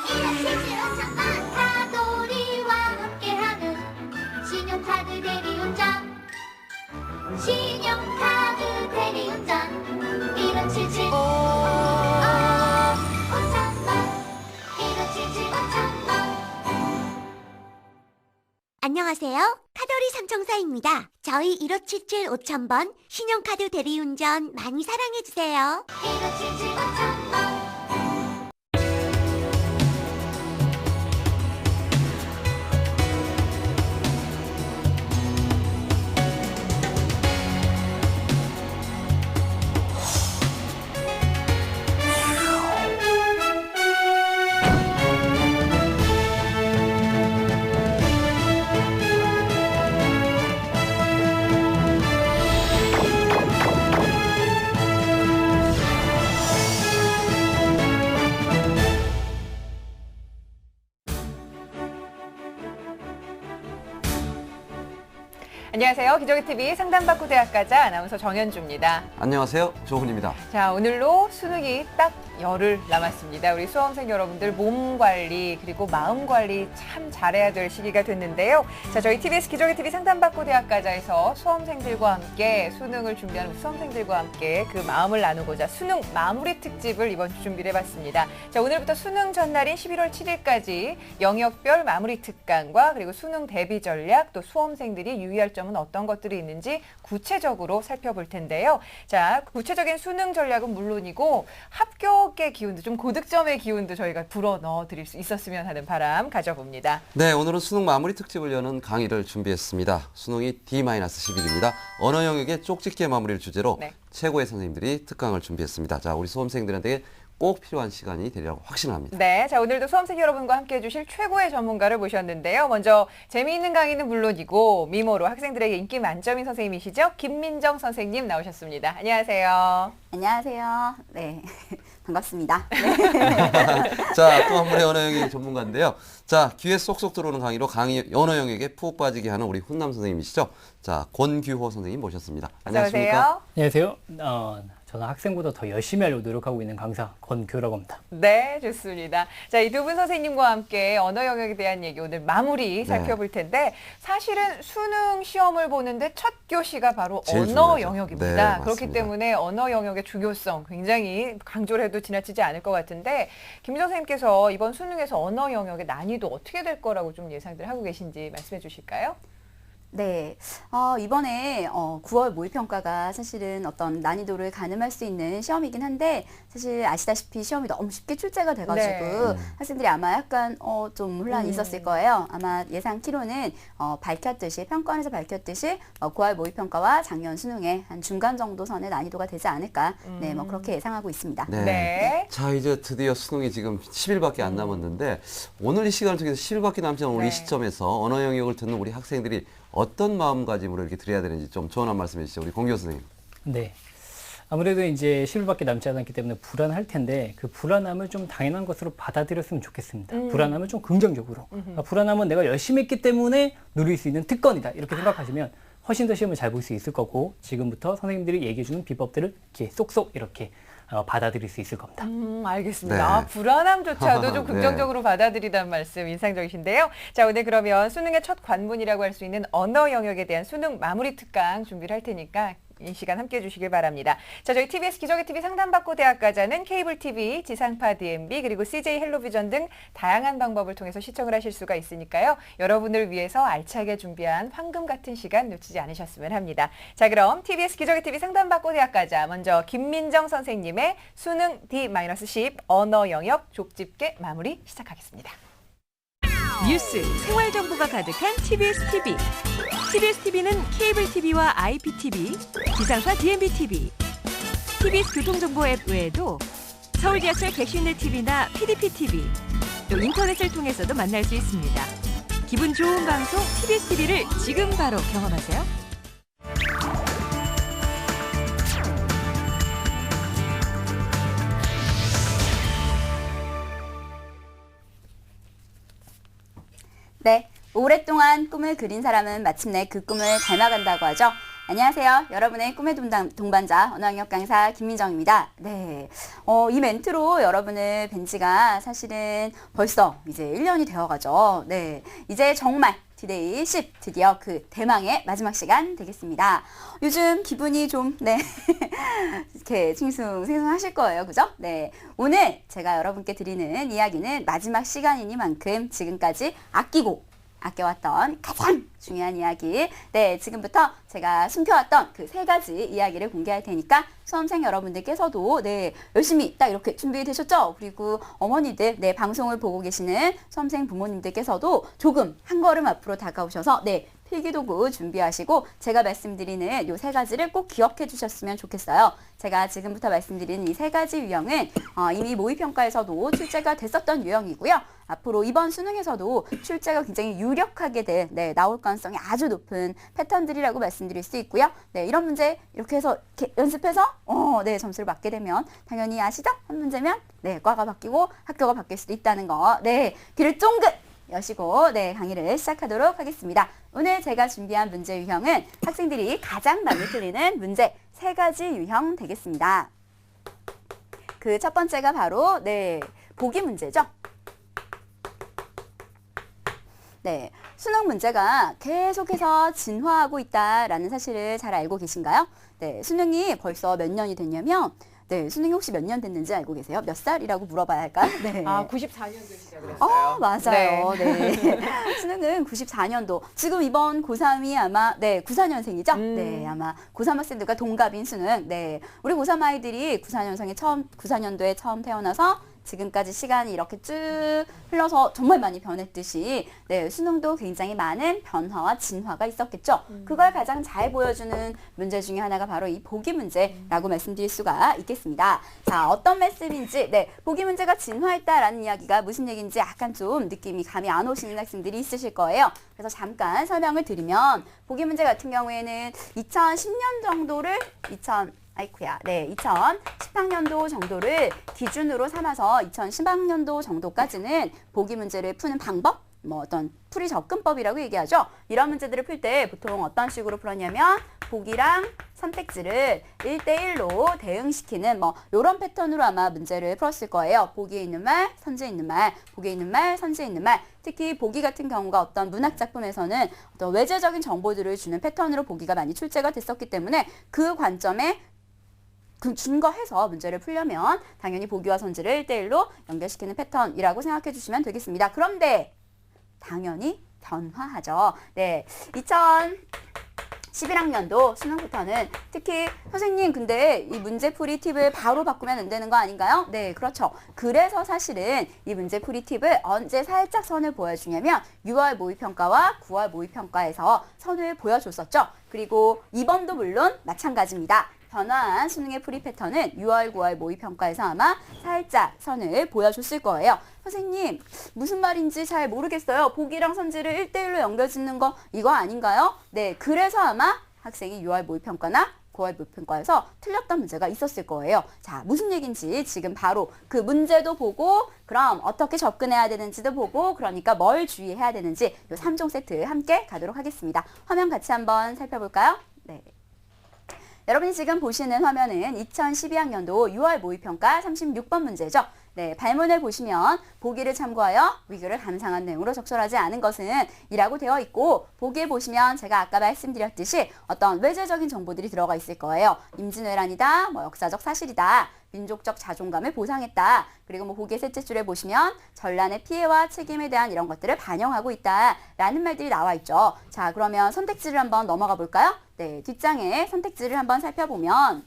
이렇게 지어찬만 카도리와 함께하는 신용카드 대리운전 신용카드 대리운전 1577 5천번 1577 5천번. 안녕하세요. 카도리 삼총사입니다. 저희 1577 5000번 신용카드 대리운전 많이 사랑해주세요. 1577 5천번. 안녕하세요. 기저귀TV 상담받고 대학가자 아나운서 정현주입니다. 안녕하세요. 조훈입니다. 자, 오늘로 수능이 딱 열흘 남았습니다. 우리 수험생 여러분들 몸 관리 그리고 마음 관리 참 잘해야 될 시기가 됐는데요. 자, 저희 TBS 기저귀TV 상담받고 대학가자에서 수험생들과 함께 수능을 준비하는 수험생들과 함께 그 마음을 나누고자 수능 마무리 특집을 이번 주 준비를 해봤습니다. 자, 오늘부터 수능 전날인 11월 7일까지 영역별 마무리 특강과 그리고 수능 대비 전략 또 수험생들이 유의할 점은 어떤 것들이 있는지 구체적으로 살펴볼 텐데요. 자, 구체적인 수능 전략은 물론이고 합격의 기운도 좀 고득점의 기운도 저희가 불어 넣어드릴 수 있었으면 하는 바람 가져봅니다. 네, 오늘은 수능 마무리 특집을 여는 강의를 준비했습니다. 수능이 D-11일입니다. 언어 영역의 쪽집게 마무리를 주제로 네. 최고의 선생님들이 특강을 준비했습니다. 자, 우리 수험생들한테 꼭 필요한 시간이 되리라고 확신합니다. 네, 자 오늘도 수험생 여러분과 함께 해주실 최고의 전문가를 모셨는데요. 먼저 재미있는 강의는 물론이고 미모로 학생들에게 인기 만점인 선생님이시죠. 김민정 선생님 나오셨습니다. 안녕하세요. 안녕하세요. 네, 반갑습니다. 네. 자, 또 한 분의 언어 영역 전문가인데요. 자, 귀에 쏙쏙 들어오는 강의로 언어 영역에 푹 빠지게 하는 우리 훈남 선생님이시죠. 자, 권규호 선생님 모셨습니다. 안녕하십니까? 안녕하세요. 안녕하세요. 저는 학생보다 더 열심히 하려고 노력하고 있는 강사 권규라고 합니다. 네, 좋습니다. 자, 이 두 분 선생님과 함께 언어 영역에 대한 얘기 오늘 마무리 살펴볼 텐데 사실은 수능 시험을 보는데 첫 교시가 바로 제일 언어 중요하죠. 영역입니다. 네, 그렇기 맞습니다. 때문에 언어 영역의 중요성 굉장히 강조를 해도 지나치지 않을 것 같은데 김민정 선생님께서 이번 수능에서 언어 영역의 난이도 어떻게 될 거라고 좀 예상들 하고 계신지 말씀해 주실까요? 네, 이번에 9월 모의평가가 사실은 어떤 난이도를 가늠할 수 있는 시험이긴 한데 사실 아시다시피 시험이 너무 쉽게 출제가 돼가지고 네. 학생들이 아마 약간 좀 혼란이 있었을 거예요. 아마 예상키로는 밝혔듯이 평가원에서 밝혔듯이 9월 모의평가와 작년 수능의 한 중간 정도 선의 난이도가 되지 않을까 네, 뭐 그렇게 예상하고 있습니다. 네. 네. 자, 이제 드디어 수능이 지금 10일밖에 안 남았는데 오늘 이 시간을 통해서 10일밖에 남지 않은 우리 네. 시점에서 언어 영역을 듣는 우리 학생들이 어떤 마음가짐으로 이렇게 드려야 되는지 좀 조언 한 말씀 해주시죠. 우리 공교 선생님. 네. 아무래도 이제 10일밖에 남지 않았기 때문에 불안할 텐데 그 불안함을 좀 당연한 것으로 받아들였으면 좋겠습니다. 불안함을 좀 긍정적으로. 불안함은 내가 열심히 했기 때문에 누릴 수 있는 특권이다. 이렇게 생각하시면 훨씬 더 시험을 잘 볼 수 있을 거고 지금부터 선생님들이 얘기해주는 비법들을 이렇게 쏙쏙 이렇게 받아들일 수 있을 겁니다. 알겠습니다. 네. 아, 불안함조차도 좀 네. 긍정적으로 받아들이다는 말씀 인상적이신데요. 자, 오늘 그러면 수능의 첫 관문이라고 할 수 있는 언어 영역에 대한 수능 마무리 특강 준비를 할 테니까 이 시간 함께해 주시길 바랍니다. 자, 저희 TBS 기저귀TV 상담받고 대학가자는 케이블 TV, 지상파 DMB 그리고 CJ 헬로비전 등 다양한 방법을 통해서 시청을 하실 수가 있으니까요. 여러분을 위해서 알차게 준비한 황금 같은 시간 놓치지 않으셨으면 합니다. 자, 그럼 TBS 기저귀TV 상담받고 대학가자 먼저 김민정 선생님의 수능 D-10 언어 영역 족집게 마무리 시작하겠습니다. 뉴스, 생활 정보가 가득한 TBS TV. TBS TV는 케이블 TV와 IPTV, 지상파 DMB TV, TBS 교통정보 앱 외에도 서울 지하철 객실내 TV나 PDP TV, 또 인터넷을 통해서도 만날 수 있습니다. 기분 좋은 방송 TBS TV를 지금 바로 경험하세요. 네, 오랫동안 꿈을 그린 사람은 마침내 그 꿈을 닮아간다고 하죠. 안녕하세요. 여러분의 꿈의 동반자 언어영역 강사 김민정입니다. 네, 이 멘트로 여러분을 뵌 지가 사실은 벌써 이제 1년이 되어가죠. 네, 이제 정말 디데이 10 드디어 그 대망의 마지막 시간 되겠습니다. 요즘 기분이 좀 이렇게 싱숭생숭하실 거예요, 그죠? 네, 오늘 제가 여러분께 드리는 이야기는 마지막 시간이니만큼 지금까지 아껴왔던 가장 중요한 이야기. 네, 지금부터 제가 숨겨왔던 그 3가지 이야기를 공개할 테니까 수험생 여러분들께서도 열심히 딱 이렇게 준비되셨죠? 그리고 어머니들, 방송을 보고 계시는 수험생 부모님들께서도 조금 한 걸음 앞으로 다가오셔서 필기도구 준비하시고 제가 말씀드리는 이 3가지를 꼭 기억해 주셨으면 좋겠어요. 제가 지금부터 말씀드리는 이 3가지 유형은 이미 모의평가에서도 출제가 됐었던 유형이고요. 앞으로 이번 수능에서도 출제가 굉장히 유력하게 나올 가능성이 아주 높은 패턴들이라고 말씀드릴 수 있고요. 이런 문제 이렇게 해서 이렇게 연습해서 점수를 받게 되면 당연히 아시죠? 한 문제면 과가 바뀌고 학교가 바뀔 수도 있다는 거. 귀를 쫑긋 여시고 강의를 시작하도록 하겠습니다. 오늘 제가 준비한 문제 유형은 학생들이 가장 많이 틀리는 문제 3가지 유형 되겠습니다. 그 첫 번째가 바로 보기 문제죠. 수능 문제가 계속해서 진화하고 있다라는 사실을 잘 알고 계신가요? 수능이 벌써 몇 년이 됐냐면 수능이 혹시 몇 년 됐는지 알고 계세요? 몇 살이라고 물어봐야 할까요? 94년도 시작을 했어요. 맞아요. 수능은 94년도. 지금 이번 고3이 아마 94년생이죠? 아마 고3 학생들과 동갑인 수능. 우리 고3 아이들이 94년도에 처음 태어나서 지금까지 시간이 이렇게 쭉 흘러서 정말 많이 변했듯이 수능도 굉장히 많은 변화와 진화가 있었겠죠. 그걸 가장 잘 보여주는 문제 중에 하나가 바로 이 보기 문제라고 말씀드릴 수가 있겠습니다. 자, 어떤 말씀인지 보기 문제가 진화했다라는 이야기가 무슨 얘기인지 약간 좀 느낌이 감이 안 오시는 학생들이 있으실 거예요. 그래서 잠깐 설명을 드리면 보기 문제 같은 경우에는 2010년 정도를 2010학년도 정도를 기준으로 삼아서 2010학년도 정도까지는 보기 문제를 푸는 방법, 어떤 풀이 접근법이라고 얘기하죠. 이런 문제들을 풀 때 보통 어떤 식으로 풀었냐면 보기랑 선택지를 1대1로 대응시키는 이런 패턴으로 아마 문제를 풀었을 거예요. 보기에 있는 말, 선지에 있는 말, 보기에 있는 말, 선지에 있는 말. 특히 보기 같은 경우가 어떤 문학작품에서는 어떤 외재적인 정보들을 주는 패턴으로 보기가 많이 출제가 됐었기 때문에 그 관점에 준거해서 문제를 풀려면 당연히 보기와 선지를 1대1로 연결시키는 패턴이라고 생각해 주시면 되겠습니다. 그런데 당연히 변화하죠. 2011학년도 수능부터는 특히 선생님 근데 이 문제풀이 팁을 바로 바꾸면 안 되는 거 아닌가요? 그렇죠. 그래서 사실은 이 문제풀이 팁을 언제 살짝 선을 보여주냐면 6월 모의평가와 9월 모의평가에서 선을 보여줬었죠. 그리고 이번도 물론 마찬가지입니다. 변화한 수능의 풀이 패턴은 6월, 9월 모의평가에서 아마 살짝 선을 보여줬을 거예요. 선생님, 무슨 말인지 잘 모르겠어요. 보기랑 선지를 1대1로 연결짓는 거 이거 아닌가요? 그래서 아마 학생이 6월 모의평가나 9월 모의평가에서 틀렸던 문제가 있었을 거예요. 자, 무슨 얘기인지 지금 바로 그 문제도 보고 그럼 어떻게 접근해야 되는지도 보고 그러니까 뭘 주의해야 되는지 이 3종 세트 함께 가도록 하겠습니다. 화면 같이 한번 살펴볼까요? 여러분이 지금 보시는 화면은 2012학년도 6월 모의평가 36번 문제죠. 발문을 보시면 보기를 참고하여 위규를 감상한 내용으로 적절하지 않은 것은 이라고 되어 있고 보기에 보시면 제가 아까 말씀드렸듯이 어떤 외재적인 정보들이 들어가 있을 거예요. 임진왜란이다, 역사적 사실이다, 민족적 자존감을 보상했다. 그리고 보기의 셋째 줄에 보시면 전란의 피해와 책임에 대한 이런 것들을 반영하고 있다라는 말들이 나와 있죠. 자, 그러면 선택지를 한번 넘어가 볼까요? 뒷장에 선택지를 한번 살펴보면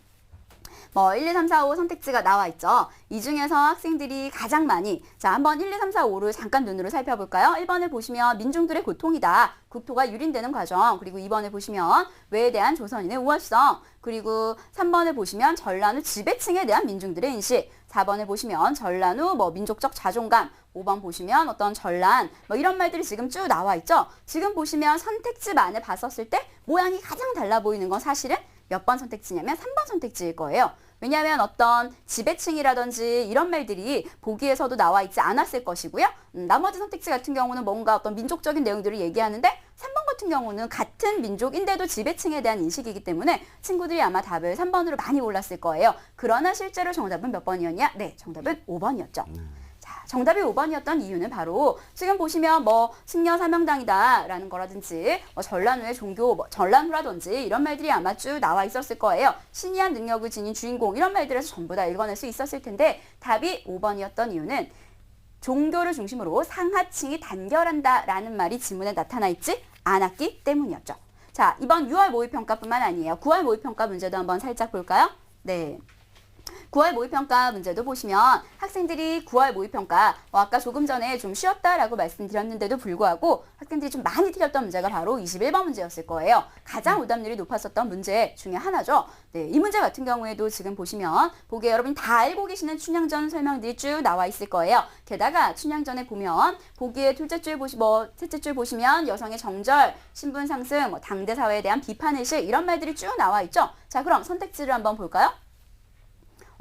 1, 2, 3, 4, 5 선택지가 나와 있죠. 이 중에서 학생들이 가장 많이 한번 1, 2, 3, 4, 5를 잠깐 눈으로 살펴볼까요? 1번을 보시면 민중들의 고통이다. 국토가 유린되는 과정. 그리고 2번을 보시면 외에 대한 조선인의 우월성. 그리고 3번을 보시면 전란 후 지배층에 대한 민중들의 인식. 4번을 보시면 전란 후 민족적 자존감. 5번 보시면 어떤 전란 이런 말들이 지금 쭉 나와 있죠. 지금 보시면 선택지만을 봤었을 때 모양이 가장 달라 보이는 건 사실은 몇 번 선택지냐면 3번 선택지일 거예요. 왜냐하면 어떤 지배층이라든지 이런 말들이 보기에서도 나와 있지 않았을 것이고요. 나머지 선택지 같은 경우는 뭔가 어떤 민족적인 내용들을 얘기하는데 3번 같은 같은 경우는 같은 민족인데도 지배층에 대한 인식이기 때문에 친구들이 아마 답을 3번으로 많이 골랐을 거예요. 그러나 실제로 정답은 몇 번이었냐? 네, 정답은 5번이었죠. 자, 정답이 5번이었던 이유는 바로 지금 보시면 뭐 승려 사명당이다라는 거라든지 전란 후의 종교, 전란 후라든지 이런 말들이 아마 쭉 나와 있었을 거예요. 신이한 능력을 지닌 주인공 이런 말들에서 전부 다 읽어낼 수 있었을 텐데 답이 5번이었던 이유는 종교를 중심으로 상하층이 단결한다라는 말이 지문에 나타나 있지 않았기 때문이었죠. 자, 이번 6월 모의평가뿐만 아니에요. 9월 모의평가 문제도 한번 살짝 볼까요? 네. 9월 모의평가 문제도 보시면 학생들이 9월 모의평가 아까 조금 전에 좀 쉬었다라고 말씀드렸는데도 불구하고 학생들이 좀 많이 틀렸던 문제가 바로 21번 문제였을 거예요. 가장 오답률이 높았었던 문제 중에 하나죠. 네, 이 문제 같은 경우에도 지금 보시면 보기에 여러분이 다 알고 계시는 춘향전 설명들이 쭉 나와 있을 거예요. 게다가 춘향전에 보면 보기에 셋째 줄 보시면 여성의 정절, 신분 상승, 당대 사회에 대한 비판의식 이런 말들이 쭉 나와 있죠. 자, 그럼 선택지를 한번 볼까요?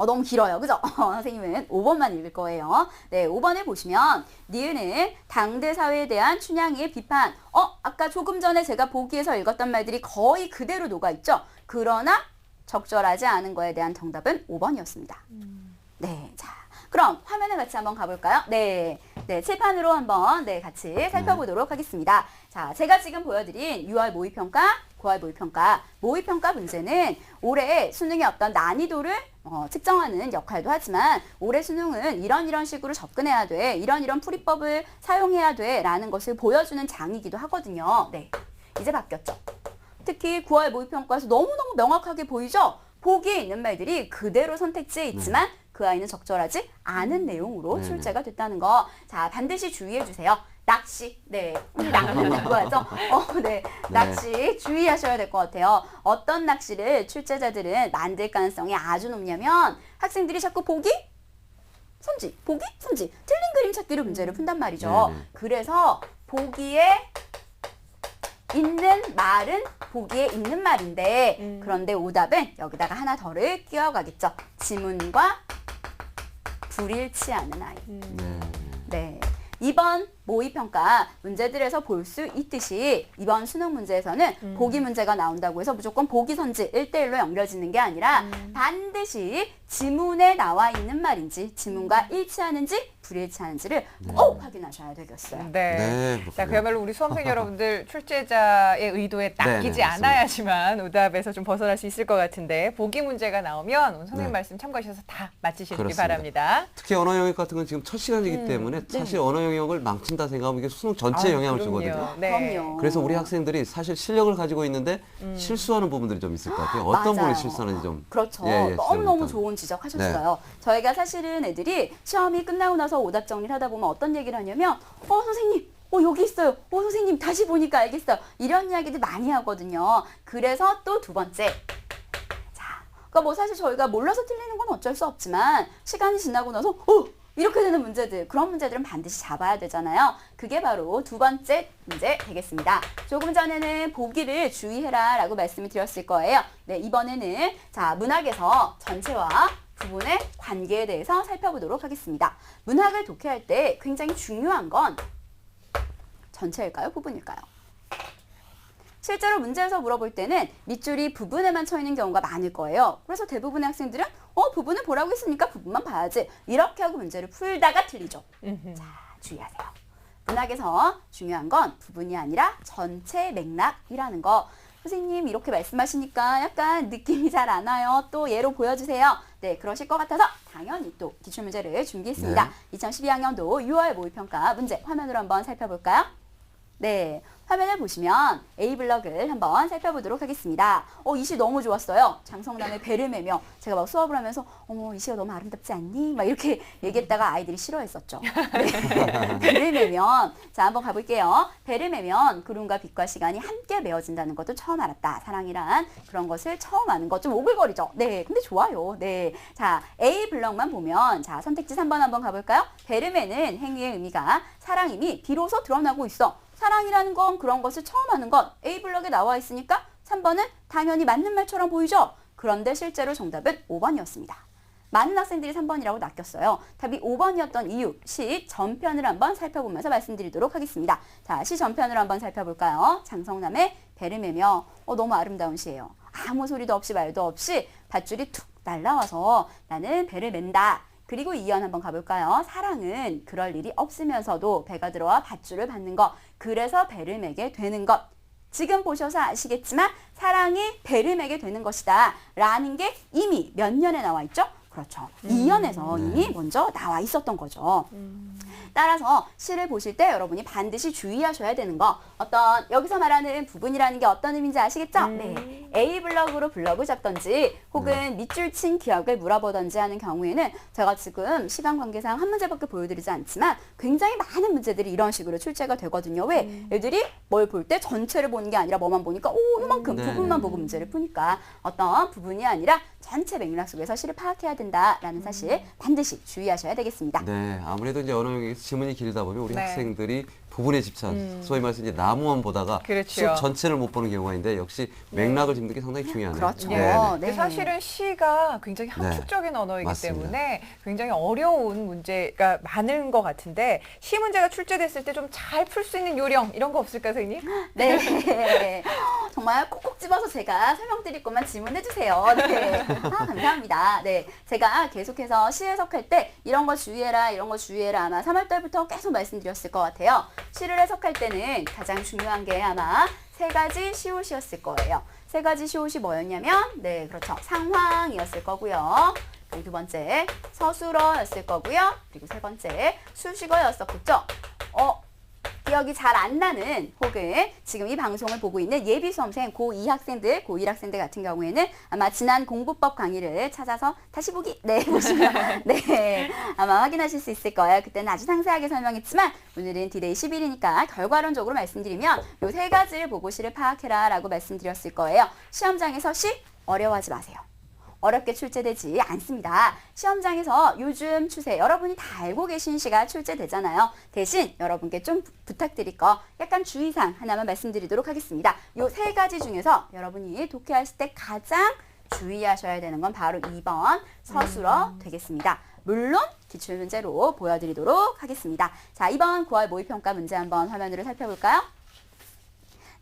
너무 길어요. 그죠? 선생님은 5번만 읽을 거예요. 네, 5번에 보시면 니은은 당대 사회에 대한 춘향이의 비판. 아까 조금 전에 제가 보기에서 읽었던 말들이 거의 그대로 녹아있죠? 그러나 적절하지 않은 거에 대한 정답은 5번이었습니다. 네, 자, 그럼 화면에 같이 한번 가볼까요? 네, 칠판으로 한번 같이 살펴보도록 하겠습니다. 자, 제가 지금 보여드린 6월 모의평가, 9월 모의평가 문제는 올해 수능의 어떤 난이도를 측정하는 역할도 하지만 올해 수능은 이런 식으로 접근해야 돼, 이런 풀이법을 사용해야 돼 라는 것을 보여주는 장이기도 하거든요. 네, 이제 바뀌었죠. 특히 9월 모의평가에서 너무너무 명확하게 보이죠? 보기에 있는 말들이 그대로 선택지에 있지만 그 아이는 적절하지 않은 내용으로 출제가 됐다는 거. 자, 반드시 주의해 주세요. 낚시, 낚시라고 하죠. 낚시 주의하셔야 될 것 같아요. 어떤 낚시를 출제자들은 만들 가능성이 아주 높냐면 학생들이 자꾸 보기, 선지, 틀린 그림 찾기로 문제를 푼단 말이죠. 그래서 보기에 있는 말은 보기에 있는 말인데 그런데 오답은 여기다가 하나 더를 끼워가겠죠. 지문과 불일치하는 아이. 네. 이번 모의평가 문제들에서 볼 수 있듯이 이번 수능 문제에서는 보기 문제가 나온다고 해서 무조건 보기 선지 1대1로 연결짓는 게 아니라 반드시 지문에 나와 있는 말인지 지문과 일치하는지 불일치하는지를 꼭 확인하셔야 되겠어요. 네. 자, 그야말로 우리 수험생 여러분들 출제자의 의도에 낚이지 않아야지만 오답에서 좀 벗어날 수 있을 것 같은데 보기 문제가 나오면 오늘 선생님 말씀 참고하셔서 다 맞히시기 바랍니다. 특히 언어 영역 같은 건 지금 첫 시간이기 때문에 사실 언어 영역을 망친다 생각하면 이게 수능 전체에 영향을 주거든요. 네. 그럼요. 그래서 우리 학생들이 사실 실력을 가지고 있는데 실수하는 부분들이 좀 있을 것 같아요. 어떤 부분이 실수하는지 좀. 그렇죠. 예, 너무너무 좋은 지적하셨어요. 저희가 사실은 애들이 시험이 끝나고 나서 오답 정리를 하다 보면 어떤 얘기를 하냐면 선생님 여기 있어요. 선생님 다시 보니까 알겠어요. 이런 이야기들 많이 하거든요. 그래서 또 두 번째. 자, 그러니까 뭐 사실 저희가 몰라서 틀리는 건 어쩔 수 없지만 시간이 지나고 나서 이렇게 되는 문제들, 그런 문제들은 반드시 잡아야 되잖아요. 그게 바로 두 번째 문제 되겠습니다. 조금 전에는 보기를 주의해라 라고 말씀을 드렸을 거예요. 네, 이번에는 자, 문학에서 전체와 부분의 관계에 대해서 살펴보도록 하겠습니다. 문학을 독해할 때 굉장히 중요한 건 전체일까요? 부분일까요? 실제로 문제에서 물어볼 때는 밑줄이 부분에만 쳐 있는 경우가 많을 거예요. 그래서 대부분의 학생들은 부분을 보라고 했으니까 부분만 봐야지 이렇게 하고 문제를 풀다가 틀리죠. 자, 주의하세요. 문학에서 중요한 건 부분이 아니라 전체 맥락이라는 거. 선생님 이렇게 말씀하시니까 약간 느낌이 잘 안 와요. 또 예로 보여주세요. 네, 그러실 것 같아서 당연히 또 기출문제를 준비했습니다. 2012학년도 6월 모의평가 문제 화면으로 한번 살펴볼까요? 네, 화면을 보시면 A블럭을 한번 살펴보도록 하겠습니다. 이 시 너무 좋았어요. 장성남의 배를 매며 제가 막 수업을 하면서 어머 이 시가 너무 아름답지 않니? 막 이렇게 얘기했다가 아이들이 싫어했었죠. 네. 배를 매면 자 한번 가볼게요. 배를 매면 구름과 빛과 시간이 함께 메어진다는 것도 처음 알았다. 사랑이란 그런 것을 처음 아는 것 좀 오글거리죠. 네, 근데 좋아요. 네, 자 A블럭만 보면 자 선택지 3번 한번 가볼까요? 배를 매는 행위의 의미가 사랑임이 비로소 드러나고 있어. 사랑이라는 건 그런 것을 처음 하는 것. A블럭에 나와 있으니까 3번은 당연히 맞는 말처럼 보이죠? 그런데 실제로 정답은 5번이었습니다. 많은 학생들이 3번이라고 낚였어요. 답이 5번이었던 이유, 시 전편을 한번 살펴보면서 말씀드리도록 하겠습니다. 자, 시 전편을 한번 살펴볼까요? 장성남의 배를 매며 너무 아름다운 시예요. 아무 소리도 없이 말도 없이 밧줄이 툭 날라와서 나는 배를 맨다. 그리고 2연 한번 가볼까요? 사랑은 그럴 일이 없으면서도 배가 들어와 밧줄을 받는 것. 그래서 배를 매게 되는 것. 지금 보셔서 아시겠지만 사랑이 배를 매게 되는 것이다. 라는 게 이미 몇 년에 나와 있죠? 그렇죠. 2연에서 이미 먼저 나와 있었던 거죠. 따라서 시를 보실 때 여러분이 반드시 주의하셔야 되는 거. 여기서 말하는 부분이라는 게 어떤 의미인지 아시겠죠? 네. A 블럭으로 블럭을 잡던지 혹은 밑줄 친 기억을 물어보던지 하는 경우에는 제가 지금 시간 관계상 한 문제밖에 보여드리지 않지만 굉장히 많은 문제들이 이런 식으로 출제가 되거든요. 왜? 애들이 뭘 볼 때 전체를 보는 게 아니라 뭐만 보니까 이만큼 부분만 보고 문제를 푸니까 어떤 부분이 아니라 전체 맥락 속에서 시를 파악해야 된다라는 사실 반드시 주의하셔야 되겠습니다. 네, 아무래도 이제 언어 영역에서 지문이 길다 보면 우리 네. 학생들이 부분에 집착, 소위 말해서 이제 나무만 보다가 그렇죠. 숲 전체를 못 보는 경우가 있는데 역시 맥락을 짚는 게 상당히 중요하네요. 그렇죠. 네, 네. 근데 사실은 시가 굉장히 함축적인 언어이기 맞습니다. 때문에 굉장히 어려운 문제가 많은 것 같은데 시 문제가 출제됐을 때 좀 잘 풀 수 있는 요령 이런 거 없을까요, 선생님? 네. 정말 콕콕 집어서 제가 설명드릴 것만 질문해 주세요. 네. 감사합니다. 네. 제가 계속해서 시 해석할 때 이런 거 주의해라, 이런 거 주의해라 아마 3월 달부터 계속 말씀드렸을 것 같아요. 시를 해석할 때는 가장 중요한 게 아마 3가지 시옷이었을 거예요. 3가지 시옷이 뭐였냐면, 네, 그렇죠. 상황이었을 거고요. 그리고 2번째, 서술어였을 거고요. 그리고 3번째, 수식어였었겠죠. 기억이 잘 안 나는 혹은 지금 이 방송을 보고 있는 예비 수험생 고2 학생들, 고1 학생들 같은 경우에는 아마 지난 공부법 강의를 찾아서 다시 보기 보시면 네 아마 확인하실 수 있을 거예요. 그때는 아주 상세하게 설명했지만 오늘은 디데이 10일이니까 결과론적으로 말씀드리면 요 3가지를 보고 시를 파악해라 라고 말씀드렸을 거예요. 시험장에서 시 어려워하지 마세요. 어렵게 출제되지 않습니다. 시험장에서 요즘 추세 여러분이 다 알고 계신 시가 출제되잖아요. 대신 여러분께 좀 부탁드릴 거 약간 주의사항 하나만 말씀드리도록 하겠습니다. 요 3가지 중에서 여러분이 독해하실 때 가장 주의하셔야 되는 건 바로 2번 서술어 되겠습니다. 물론 기출문제로 보여드리도록 하겠습니다. 자, 이번 9월 모의평가 문제 한번 화면으로 살펴볼까요?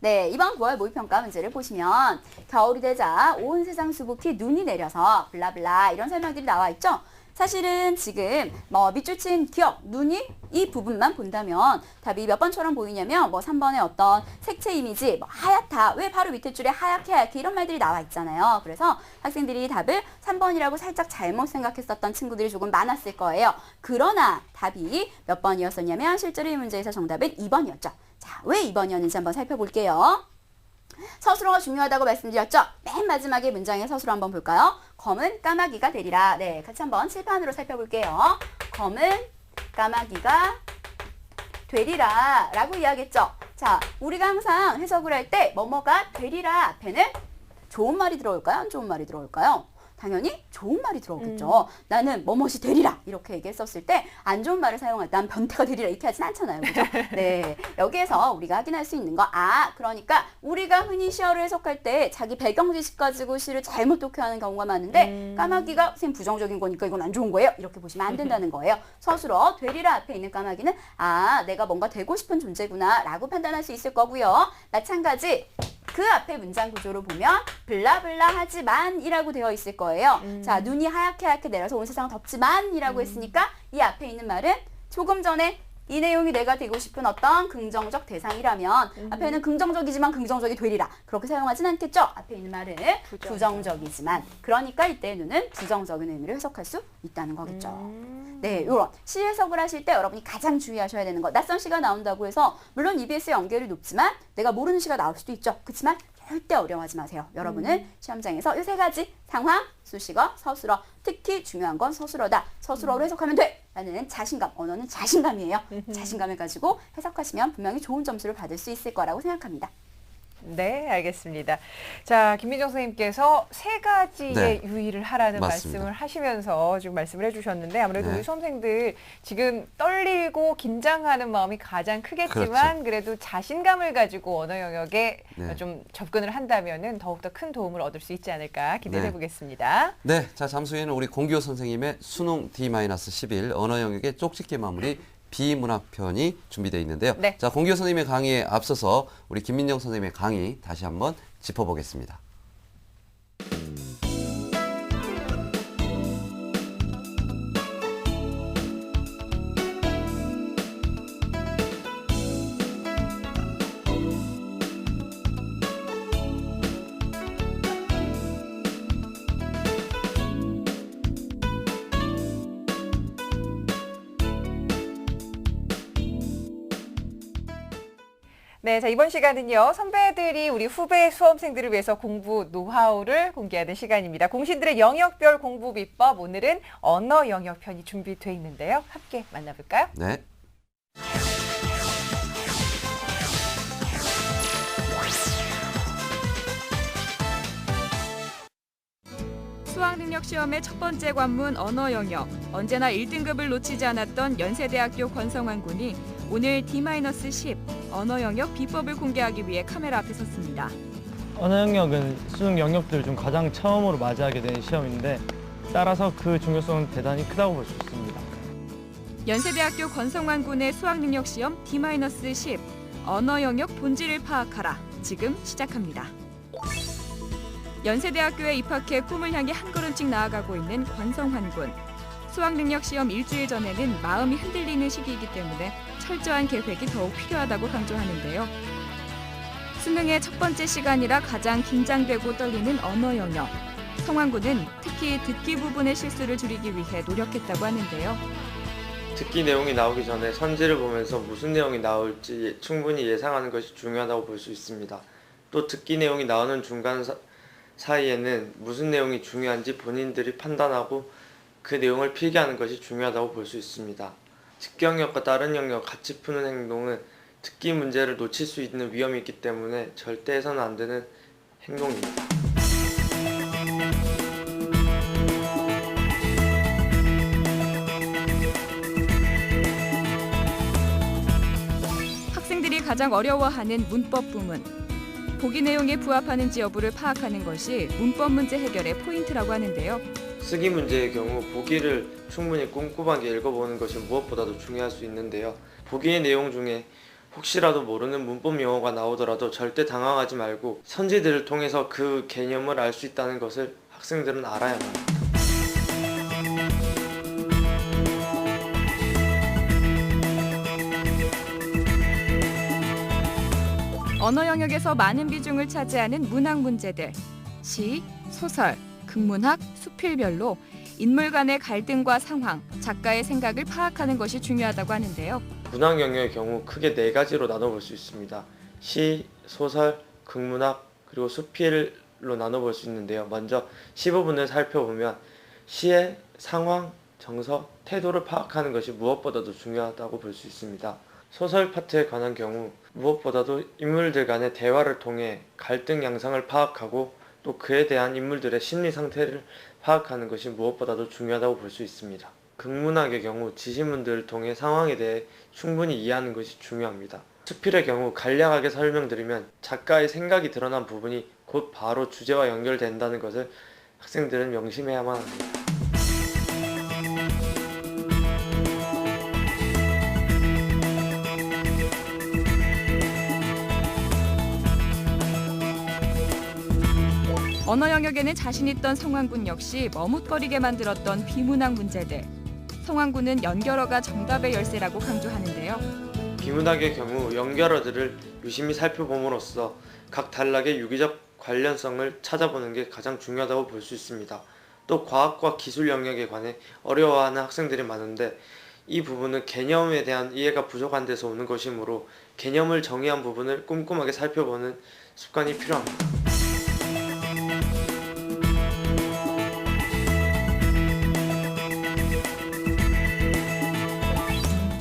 네, 이번 9월 모의평가 문제를 보시면 겨울이 되자 온 세상 수북히 눈이 내려서 블라블라 이런 설명들이 나와 있죠. 사실은 지금 밑줄 친 기억, 눈이 이 부분만 본다면 답이 몇 번처럼 보이냐면 3번의 어떤 색채 이미지, 하얗다, 왜 바로 밑에 줄에 하얗게 이런 말들이 나와 있잖아요. 그래서 학생들이 답을 3번이라고 살짝 잘못 생각했었던 친구들이 조금 많았을 거예요. 그러나 답이 몇 번이었었냐면 실제로 이 문제에서 정답은 2번이었죠. 자, 왜 2번이었는지 한번 살펴볼게요. 서술어가 중요하다고 말씀드렸죠? 맨 마지막에 문장의 서술어 한번 볼까요? 검은 까마귀가 되리라. 네, 같이 한번 칠판으로 살펴볼게요. 검은 까마귀가 되리라 라고 이야기했죠? 자, 우리가 항상 해석을 할 때 뭐뭐가 되리라 앞에는 좋은 말이 들어올까요? 안 좋은 말이 들어올까요? 당연히 좋은 말이 들어오겠죠. 나는 뭐뭇이 되리라 이렇게 얘기했었을 때 안 좋은 말을 사용할 때 난 변태가 되리라 이렇게 하진 않잖아요. 그죠? 네, 여기에서 우리가 확인할 수 있는 거 그러니까 우리가 흔히 시어를 해석할 때 자기 배경 지식 가지고 시를 잘못 독해하는 경우가 많은데 까마귀가 선생님 부정적인 거니까 이건 안 좋은 거예요. 이렇게 보시면 안 된다는 거예요. 서술어 되리라 앞에 있는 까마귀는 내가 뭔가 되고 싶은 존재구나 라고 판단할 수 있을 거고요. 마찬가지 그 앞에 문장 구조로 보면 블라블라 하지만 이라고 되어 있을 거예요. 자, 눈이 하얗게 내려서 온 세상은 덥지만 이라고 했으니까 이 앞에 있는 말은 조금 전에 이 내용이 내가 되고 싶은 어떤 긍정적 대상이라면 앞에는 긍정적이지만 긍정적이 되리라 그렇게 사용하진 않겠죠. 앞에 있는 말은 부정적이지만 그러니까 이때 눈은 부정적인 의미를 해석할 수 있다는 거겠죠. 네, 요런 시 해석을 하실 때 여러분이 가장 주의하셔야 되는 거 낯선 시가 나온다고 해서 물론 EBS 연결이 높지만 내가 모르는 시가 나올 수도 있죠. 그렇지만 절대 어려워하지 마세요. 여러분은 시험장에서 이 3가지 상황, 수식어, 서술어 특히 중요한 건 서술어다. 서술어로 해석하면 돼. 라는 자신감, 언어는 자신감이에요. 자신감을 가지고 해석하시면 분명히 좋은 점수를 받을 수 있을 거라고 생각합니다. 네, 알겠습니다. 자, 김민정 선생님께서 세 가지의 네. 유의를 하라는 맞습니다. 말씀을 하시면서 지금 말씀을 해주셨는데 아무래도 네. 우리 수험생들 지금 떨리고 긴장하는 마음이 가장 크겠지만 그래도 자신감을 가지고 언어 영역에 네. 좀 접근을 한다면은 더욱더 큰 도움을 얻을 수 있지 않을까 기대해 네. 보겠습니다. 네, 자 잠시 후에는 우리 공기호 선생님의 수능 D-11 언어 영역의 쪽집게 마무리 비문학편이 준비되어 있는데요. 네. 자, 공기호 선생님의 강의에 앞서서 우리 김민정 선생님의 강의 다시 한번 짚어보겠습니다. 네, 자 이번 시간은요 선배들이 우리 후배 수험생들을 위해서 공부 노하우를 공개하는 시간입니다. 공신들의 영역별 공부 비법 오늘은 언어 영역 편이 준비되어 있는데요. 함께 만나볼까요? 네. 수학능력 시험의 첫 번째 관문 언어 영역. 언제나 1등급을 놓치지 않았던 연세대학교 권성환 군이 오늘 D-10 언어 영역 비법을 공개하기 위해 카메라 앞에 섰습니다. 언어 영역은 수능 영역들 중 가장 처음으로 맞이하게 되는 시험인데 따라서 그 중요성은 대단히 크다고 볼 수 있습니다. 연세대학교 권성환 군의 수학능력 시험 D-10 언어 영역 본질을 파악하라. 지금 시작합니다. 연세대학교에 입학해 꿈을 향해 한 걸음씩 나아가고 있는 권성환 군. 수학능력 시험 일주일 전에는 마음이 흔들리는 시기이기 때문에 철저한 계획이 더욱 필요하다고 강조하는데요. 수능의 첫 번째 시간이라 가장 긴장되고 떨리는 언어 영역. 성환 군은 특히 듣기 부분의 실수를 줄이기 위해 노력했다고 하는데요. 듣기 내용이 나오기 전에 선지를 보면서 무슨 내용이 나올지 충분히 예상하는 것이 중요하다고 볼 수 있습니다. 또 듣기 내용이 나오는 중간 사이에는 무슨 내용이 중요한지 본인들이 판단하고 그 내용을 필기하는 것이 중요하다고 볼 수 있습니다. 듣기 영역과 다른 영역 같이 푸는 행동은 듣기 문제를 놓칠 수 있는 위험이 있기 때문에 절대 해서는 안 되는 행동입니다. 학생들이 가장 어려워하는 문법 부문. 보기 내용에 부합하는지 여부를 파악하는 것이 문법 문제 해결의 포인트라고 하는데요. 쓰기 문제의 경우 보기를 충분히 꼼꼼하게 읽어보는 것이 무엇보다도 중요할 수 있는데요. 보기의 내용 중에 혹시라도 모르는 문법 용어가 나오더라도 절대 당황하지 말고 선지들을 통해서 그 개념을 알 수 있다는 것을 학생들은 알아야만 합니다. 언어 영역에서 많은 비중을 차지하는 문학 문제들. 시, 소설, 극문학, 수필별로 인물 간의 갈등과 상황, 작가의 생각을 파악하는 것이 중요하다고 하는데요. 문학 영역의 경우 크게 4가지로 나눠볼 수 있습니다. 시, 소설, 극문학, 그리고 수필로 나눠볼 수 있는데요. 먼저 시 부분을 살펴보면 시의 상황, 정서, 태도를 파악하는 것이 무엇보다도 중요하다고 볼 수 있습니다. 소설 파트에 관한 경우 무엇보다도 인물들 간의 대화를 통해 갈등 양상을 파악하고 또 그에 대한 인물들의 심리 상태를 파악하는 것이 무엇보다도 중요하다고 볼 수 있습니다. 극문학의 경우 지시문들을 통해 상황에 대해 충분히 이해하는 것이 중요합니다. 수필의 경우 간략하게 설명드리면 작가의 생각이 드러난 부분이 곧 바로 주제와 연결된다는 것을 학생들은 명심해야만 합니다. 언어 영역에는 자신 있던 성환 군 역시 머뭇거리게 만들었던 비문학 문제들. 성환 군은 연결어가 정답의 열쇠라고 강조하는데요. 비문학의 경우 연결어들을 유심히 살펴봄으로써 각 단락의 유기적 관련성을 찾아보는 게 가장 중요하다고 볼 수 있습니다. 또 과학과 기술 영역에 관해 어려워하는 학생들이 많은데 이 부분은 개념에 대한 이해가 부족한 데서 오는 것이므로 개념을 정의한 부분을 꼼꼼하게 살펴보는 습관이 필요합니다.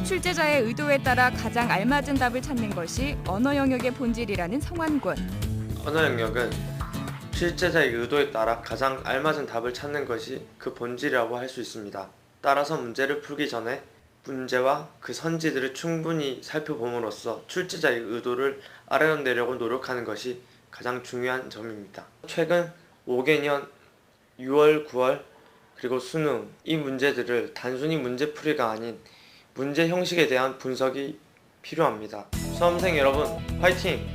출제자의 의도에 따라 가장 알맞은 답을 찾는 것이 언어 영역의 본질이라는 성환 군. 언어 영역은 출제자의 의도에 따라 가장 알맞은 답을 찾는 것이 그 본질이라고 할 수 있습니다. 따라서 문제를 풀기 전에 문제와 그 선지들을 충분히 살펴봄으로써 출제자의 의도를 알아내려고 노력하는 것이 가장 중요한 점입니다. 최근 5개년 6월, 9월 그리고 수능 이 문제들을 단순히 문제풀이가 아닌 문제 형식에 대한 분석이 필요합니다. 수험생 여러분 화이팅!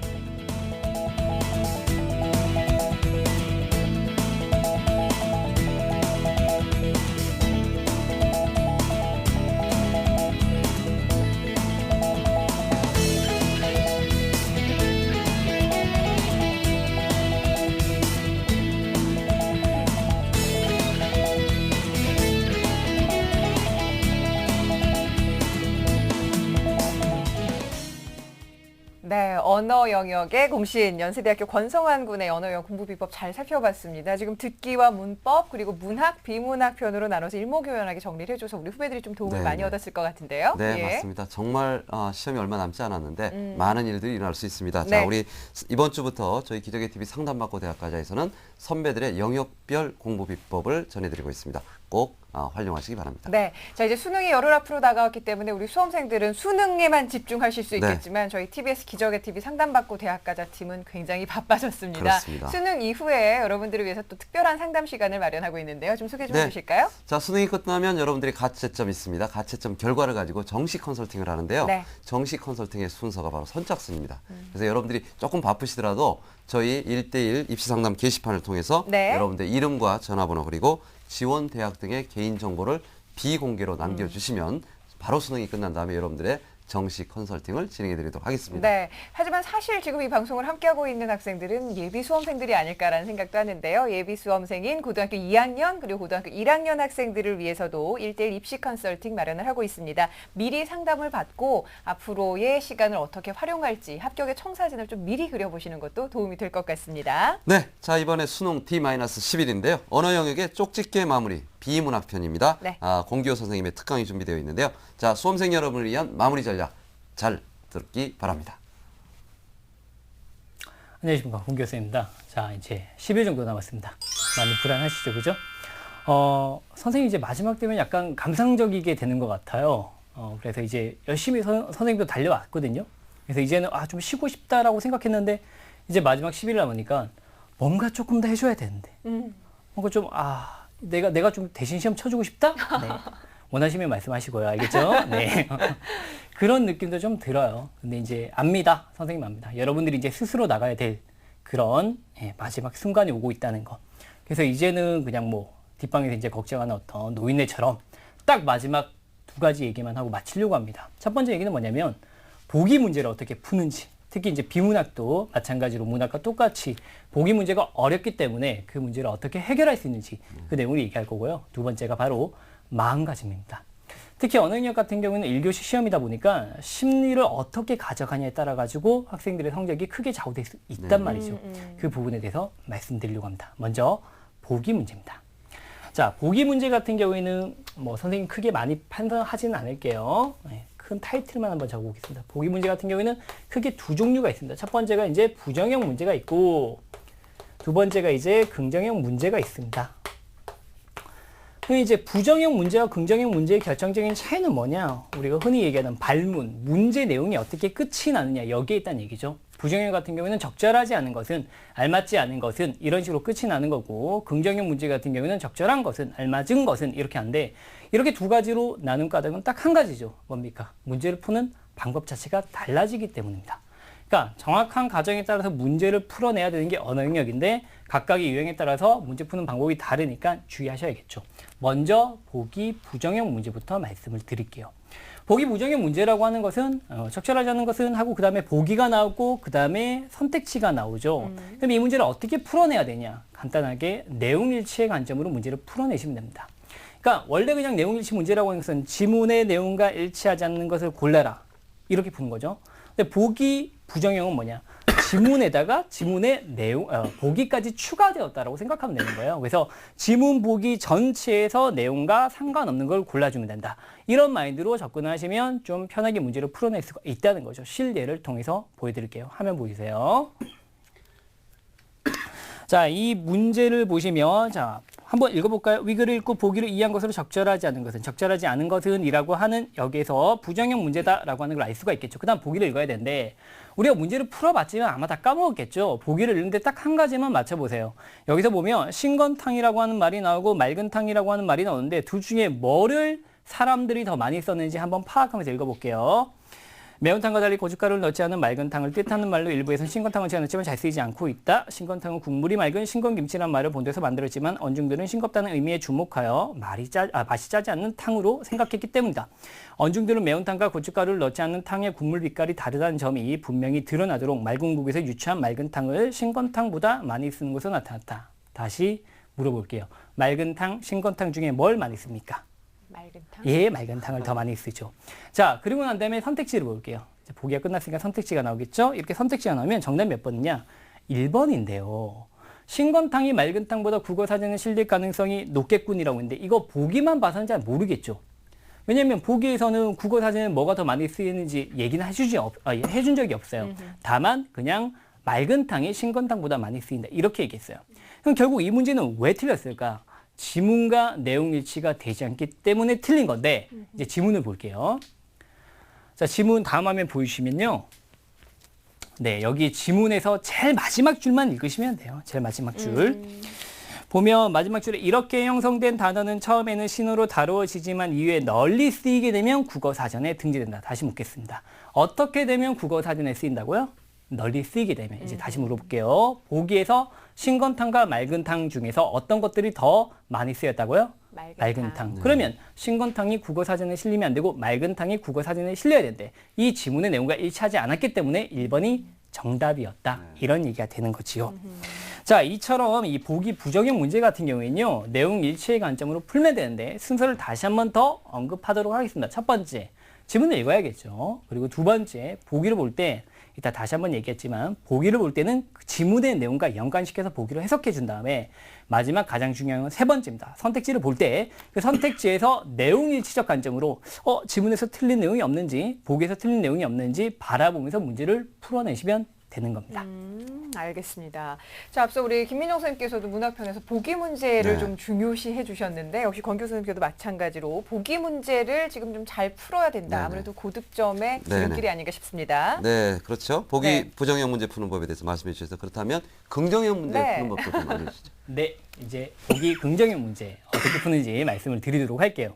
네, 언어 영역의 공신 연세대학교 권성환 군의 언어 영역 공부 비법 잘 살펴봤습니다. 지금 듣기와 문법 그리고 문학, 비문학 편으로 나눠서 일목요연하게 정리를 해줘서 우리 후배들이 좀 도움을 네, 많이 네. 얻었을 것 같은데요. 네, 예. 맞습니다. 정말 시험이 얼마 남지 않았는데 많은 일들이 일어날 수 있습니다. 네. 자, 우리 이번 주부터 저희 기적의 TV 상담받고 대학가자에서는 선배들의 영역별 공부 비법을 전해드리고 있습니다. 꼭 활용하시기 바랍니다. 네, 자 이제 수능이 열흘 앞으로 다가왔기 때문에 우리 수험생들은 수능에만 집중하실 수 네. 있겠지만 저희 TBS 기적의 TV 상담받고 대학가자 팀은 굉장히 바빠졌습니다. 그렇습니다. 수능 이후에 여러분들을 위해서 또 특별한 상담 시간을 마련하고 있는데요. 좀 소개 좀 네. 해주실까요? 자, 수능이 끝나면 여러분들이 가채점 있습니다. 가채점 결과를 가지고 정식 컨설팅을 하는데요. 네. 정식 컨설팅의 순서가 바로 선착순입니다. 그래서 여러분들이 조금 바쁘시더라도 저희 1대1 입시상담 게시판을 통해서 네. 여러분들 이름과 전화번호 그리고 지원 대학 등의 개인 정보를 비공개로 남겨주시면 바로 수능이 끝난 다음에 여러분들의 정식 컨설팅을 진행해 드리도록 하겠습니다. 네. 하지만 사실 지금 이 방송을 함께하고 있는 학생들은 예비 수험생들이 아닐까라는 생각도 하는데요. 예비 수험생인 고등학교 2학년 그리고 고등학교 1학년 학생들을 위해서도 1대1 입시 컨설팅 마련을 하고 있습니다. 미리 상담을 받고 앞으로의 시간을 어떻게 활용할지 합격의 청사진을 좀 미리 그려보시는 것도 도움이 될 것 같습니다. 네, 자 이번에 수능 D-11인데요. 언어 영역의 쪽집게 마무리 비문학 편입니다. 네. 공기호 선생님의 특강이 준비되어 있는데요. 자, 수험생 여러분을 위한 마무리 전략 잘 듣기 바랍니다. 안녕하십니까, 공기호 선생님입니다. 자, 이제 10일 정도 남았습니다. 많이 불안하시죠, 그죠? 선생님 이제 마지막 되면 약간 감상적이게 되는 것 같아요. 그래서 이제 열심히 선생님도 달려왔거든요. 그래서 이제는 좀 쉬고 싶다라고 생각했는데 이제 마지막 10일 남으니까 뭔가 조금 더 해줘야 되는데 뭔가 좀 내가 좀 대신 시험 쳐주고 싶다? 네. 원하시면 말씀하시고요. 알겠죠? 네. 그런 느낌도 좀 들어요. 근데 이제 압니다. 선생님 압니다. 여러분들이 이제 스스로 나가야 될 그런 마지막 순간이 오고 있다는 거. 그래서 이제는 그냥 뭐 뒷방에서 이제 걱정하는 어떤 노인네처럼 딱 마지막 두 가지 얘기만 하고 마치려고 합니다. 첫 번째 얘기는 뭐냐면 보기 문제를 어떻게 푸는지. 특히 이제 비문학도 마찬가지로 문학과 똑같이 보기 문제가 어렵기 때문에 그 문제를 어떻게 해결할 수 있는지 그 내용을 얘기할 거고요. 두 번째가 바로 마음가짐입니다. 특히 언어 영역 같은 경우는 1교시 시험이다 보니까 심리를 어떻게 가져가냐에 따라 가지고 학생들의 성적이 크게 좌우될 수 있단 말이죠. 그 부분에 대해서 말씀드리려고 합니다. 먼저 보기 문제입니다. 자, 보기 문제 같은 경우에는 뭐 선생님 크게 많이 판단하지는 않을게요. 큰 타이틀만 한번 적어보겠습니다. 보기 문제 같은 경우에는 크게 두 종류가 있습니다. 첫 번째가 이제 부정형 문제가 있고 두 번째가 이제 긍정형 문제가 있습니다. 그 이제 부정형 문제와 긍정형 문제의 결정적인 차이는 뭐냐? 우리가 흔히 얘기하는 발문, 문제 내용이 어떻게 끝이 나느냐 여기에 있다는 얘기죠. 부정형 같은 경우에는 적절하지 않은 것은, 알맞지 않은 것은 이런 식으로 끝이 나는 거고 긍정형 문제 같은 경우에는 적절한 것은, 알맞은 것은 이렇게 하는데 이렇게 두 가지로 나눈 까닭은 딱 한 가지죠. 뭡니까? 문제를 푸는 방법 자체가 달라지기 때문입니다. 그러니까 정확한 가정에 따라서 문제를 풀어내야 되는 게 언어 영역인데 각각의 유형에 따라서 문제 푸는 방법이 다르니까 주의하셔야겠죠. 먼저 보기 부정형 문제부터 말씀을 드릴게요. 보기 부정형 문제라고 하는 것은 적절하지 않은 것은 하고 그 다음에 보기가 나오고 그 다음에 선택지가 나오죠. 그럼 이 문제를 어떻게 풀어내야 되냐? 간단하게 내용일치의 관점으로 문제를 풀어내시면 됩니다. 그러니까 원래 그냥 내용일치 문제라고 하는 것은 지문의 내용과 일치하지 않는 것을 골라라 이렇게 푸는 거죠. 근데 보기 부정형은 뭐냐? 지문에다가 지문의 내용, 보기까지 추가되었다라고 생각하면 되는 거예요. 그래서 지문 보기 전체에서 내용과 상관없는 걸 골라주면 된다. 이런 마인드로 접근하시면 좀 편하게 문제를 풀어낼 수가 있다는 거죠. 실례를 통해서 보여드릴게요. 화면 보이세요? 자, 이 문제를 보시면 자, 한번 읽어볼까요? 위글을 읽고 보기를 이해한 것으로 적절하지 않은 것은 적절하지 않은 것은 이라고 하는 여기에서 부정형 문제다라고 하는 걸 알 수가 있겠죠. 그 다음 보기를 읽어야 되는데 우리가 문제를 풀어봤지만 아마 다 까먹었겠죠. 보기를 읽는데 딱 한 가지만 맞춰보세요. 여기서 보면 신건탕이라고 하는 말이 나오고 맑은탕이라고 하는 말이 나오는데 둘 중에 뭐를 사람들이 더 많이 썼는지 한번 파악하면서 읽어볼게요. 매운탕과 달리 고춧가루를 넣지 않은 맑은탕을 뜻하는 말로 일부에서는 신건탕을 제안했지만 잘 쓰이지 않고 있다. 신건탕은 국물이 맑은 신건김치란 말을 본드에서 만들었지만 언중들은 싱겁다는 의미에 주목하여 맛이 짜지 않는 탕으로 생각했기 때문이다. 언중들은 매운탕과 고춧가루를 넣지 않는 탕의 국물 빛깔이 다르다는 점이 분명히 드러나도록 맑은 국에서 유추한 맑은탕을 신건탕보다 많이 쓰는 것으로 나타났다. 다시 물어볼게요. 맑은탕, 신건탕 중에 뭘 많이 씁니까? 맑은탕? 예, 맑은탕을 더 많이 쓰죠. 자, 그리고 난 다음에 선택지를 볼게요. 이제 보기가 끝났으니까 선택지가 나오겠죠? 이렇게 선택지가 나오면 정답 몇 번이냐? 1번인데요. 신건탕이 맑은탕보다 국어 사전에 실릴 가능성이 높겠군이라고 했는데 이거 보기만 봐서는 잘 모르겠죠. 왜냐하면 보기에서는 국어 사전에 뭐가 더 많이 쓰이는지 얘기는 해준 적이 없어요. 다만 그냥 맑은탕이 신건탕보다 많이 쓰인다. 이렇게 얘기했어요. 그럼 결국 이 문제는 왜 틀렸을까? 지문과 내용 일치가 되지 않기 때문에 틀린 건데 이제 지문을 볼게요. 자, 지문 다음 화면 보여주시면요. 네, 여기 지문에서 제일 마지막 줄만 읽으시면 돼요. 제일 마지막 줄. 보면 마지막 줄에 이렇게 형성된 단어는 처음에는 신호로 다루어지지만 이후에 널리 쓰이게 되면 국어사전에 등재된다. 다시 묻겠습니다. 어떻게 되면 국어사전에 쓰인다고요? 널리 쓰이게 되면. 이제 다시 물어볼게요. 보기에서 신건탕과 맑은탕 중에서 어떤 것들이 더 많이 쓰였다고요? 맑은탕. 그러면 신건탕이 국어사전에 실리면 안 되고 맑은탕이 국어사전에 실려야 되는데 이 지문의 내용과 일치하지 않았기 때문에 1번이 정답이었다. 이런 얘기가 되는 거지요. 자, 이처럼 이 보기 부정형 문제 같은 경우에는요. 내용 일치의 관점으로 풀면 되는데 순서를 다시 한번 더 언급하도록 하겠습니다. 첫 번째, 지문을 읽어야겠죠. 그리고 두 번째, 보기를 볼 때 이따 다시 한번 얘기했지만 보기를 볼 때는 그 지문의 내용과 연관시켜서 보기로 해석해 준 다음에 마지막 가장 중요한 건 세 번째입니다. 선택지를 볼 때 그 선택지에서 내용 일치적 관점으로 지문에서 틀린 내용이 없는지 보기에서 틀린 내용이 없는지 바라보면서 문제를 풀어내시면 되는 겁니다. 알겠습니다. 자, 앞서 우리 김민영 선생님께서도 문학편에서 보기 문제를 네. 좀 중요시 해주셨는데 역시 권교 선생님께도 마찬가지로 보기 문제를 지금 좀 잘 풀어야 된다. 네네. 아무래도 고득점의 지름길이 아닌가 싶습니다. 네, 그렇죠. 보기 네. 부정형 문제 푸는 법에 대해서 말씀해 주셔서 그렇다면 긍정형 문제 네. 푸는 법도 좀 알려주시죠. 네, 이제 보기 긍정형 문제 어떻게 푸는지 말씀을 드리도록 할게요.